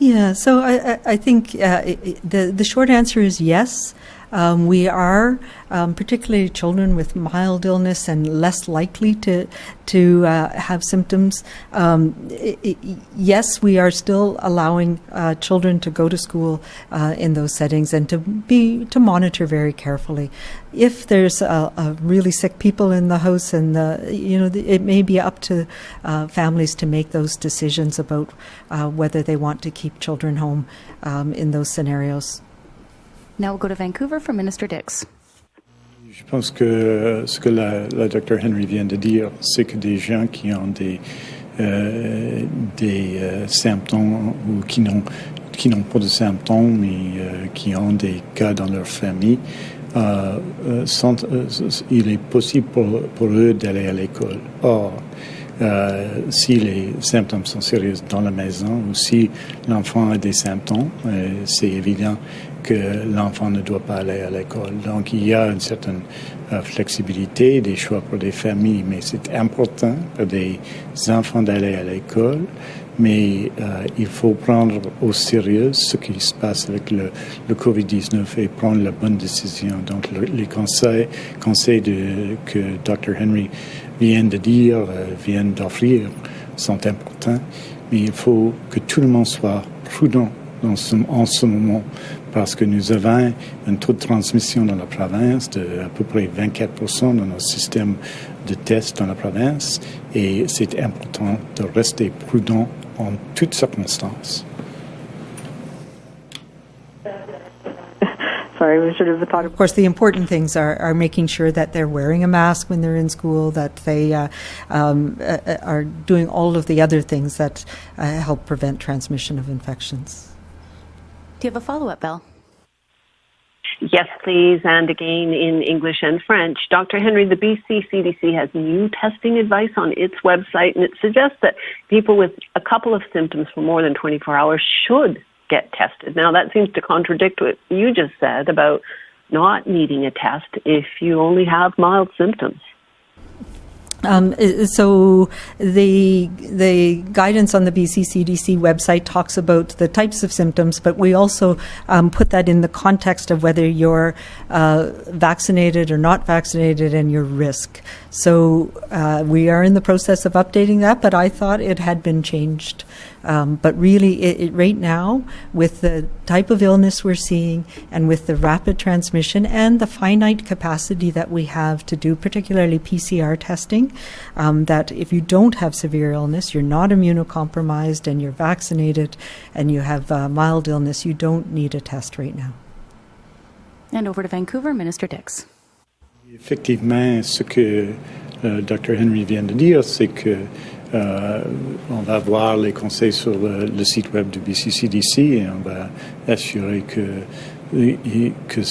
Yeah, so I think the short answer is yes. We are, particularly children with mild illness and less likely to have symptoms. Yes, we are still allowing children to go to school in those settings and to monitor very carefully. If there's a really sick people in the house, and it may be up to families to make those decisions about whether they want to keep children home in those scenarios. Now we'll go to Vancouver for Minister Dix. Je pense que ce que la Dr. Henry vient de dire, c'est que des gens qui ont des symptômes ou qui n'ont pas de symptômes mais qui ont des cas dans leur famille, il est possible pour eux d'aller à l'école. Or, si les symptômes sont sérieux dans la maison ou si l'enfant a des symptômes, c'est évident que l'enfant ne doit pas aller à l'école. Donc, il y a une certaine flexibilité, des choix pour des familles, mais c'est important pour des enfants d'aller à l'école. Mais il faut prendre au sérieux ce qui se passe avec le COVID-19 et prendre la bonne décision. Donc, les conseils que Dr. Henry vient de dire, vient d'offrir, sont importants. Mais il faut que tout le monde soit prudent en ce moment, parce que nous avons un taux de transmission dans la province de à peu près 24% dans notre système de tests dans la province, et c'est important de rester prudent en toutes circonstances. Sorry, we sort of the thought. Of course, the important things are making sure that they're wearing a mask when they're in school, that they are doing all of the other things that help prevent transmission of infections. Do you have a follow-up, Belle? Yes, please, and again in English and French. Dr. Henry, the BC CDC has new testing advice on its website, and it suggests that people with a couple of symptoms for more than 24 hours should get tested. Now, that seems to contradict what you just said about not needing a test if you only have mild symptoms. So the guidance on the BC CDC website talks about the types of symptoms, but we also put that in the context of whether you're vaccinated or not vaccinated and your risk. So we are in the process of updating that, but I thought it had been changed. But really, right now, with the type of illness we're seeing and with the rapid transmission and the finite capacity that we have to do particularly PCR testing, that if you don't have severe illness, you're not immunocompromised and you're vaccinated and you have mild illness, you don't need a test right now. And over to Vancouver, Minister Dix. Effectivement, ce que Dr. Henry vient de dire, c'est que on va voir les conseils sur le site web du BCCDC et on va assurer que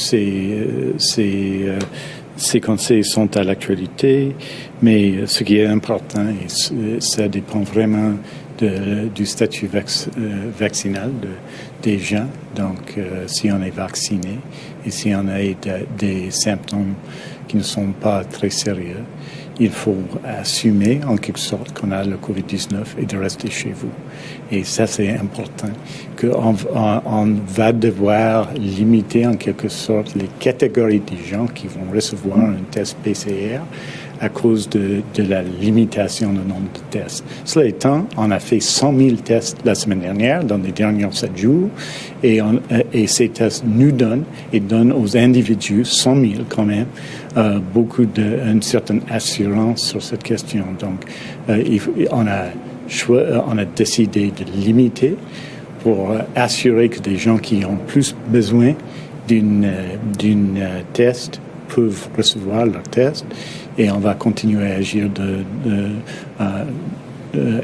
ces conseils sont à l'actualité. Mais ce qui est important, et ça dépend vraiment du statut vaccinal des gens. Donc, si on est vacciné et si on a des symptômes qui ne sont pas très sérieux, il faut assumer en quelque sorte qu'on a le COVID-19 et de rester chez vous. Et ça, c'est important, qu'on va devoir limiter en quelque sorte les catégories des gens qui vont recevoir un test PCR à cause de la limitation du nombre de tests. Cela étant, on a fait 100 000 tests la semaine dernière, dans les derniers 7 jours, et ces tests nous donnent aux individus, 100 000 quand même, une certaine assurance sur cette question. Donc, on a décidé de limiter pour assurer que des gens qui ont plus besoin d'une test peuvent recevoir leur test, et on va continuer à agir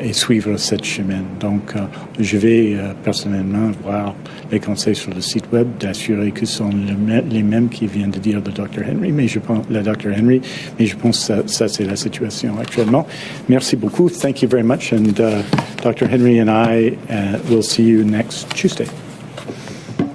et suivre cette chemin. Donc, je vais personnellement voir les conseils sur le site web, d'assurer que ce sont les mêmes qui viennent de dire le Dr. Henry, mais je pense que ça c'est la situation actuellement. Merci beaucoup. Thank you very much, and Dr. Henry and I will see you next Tuesday.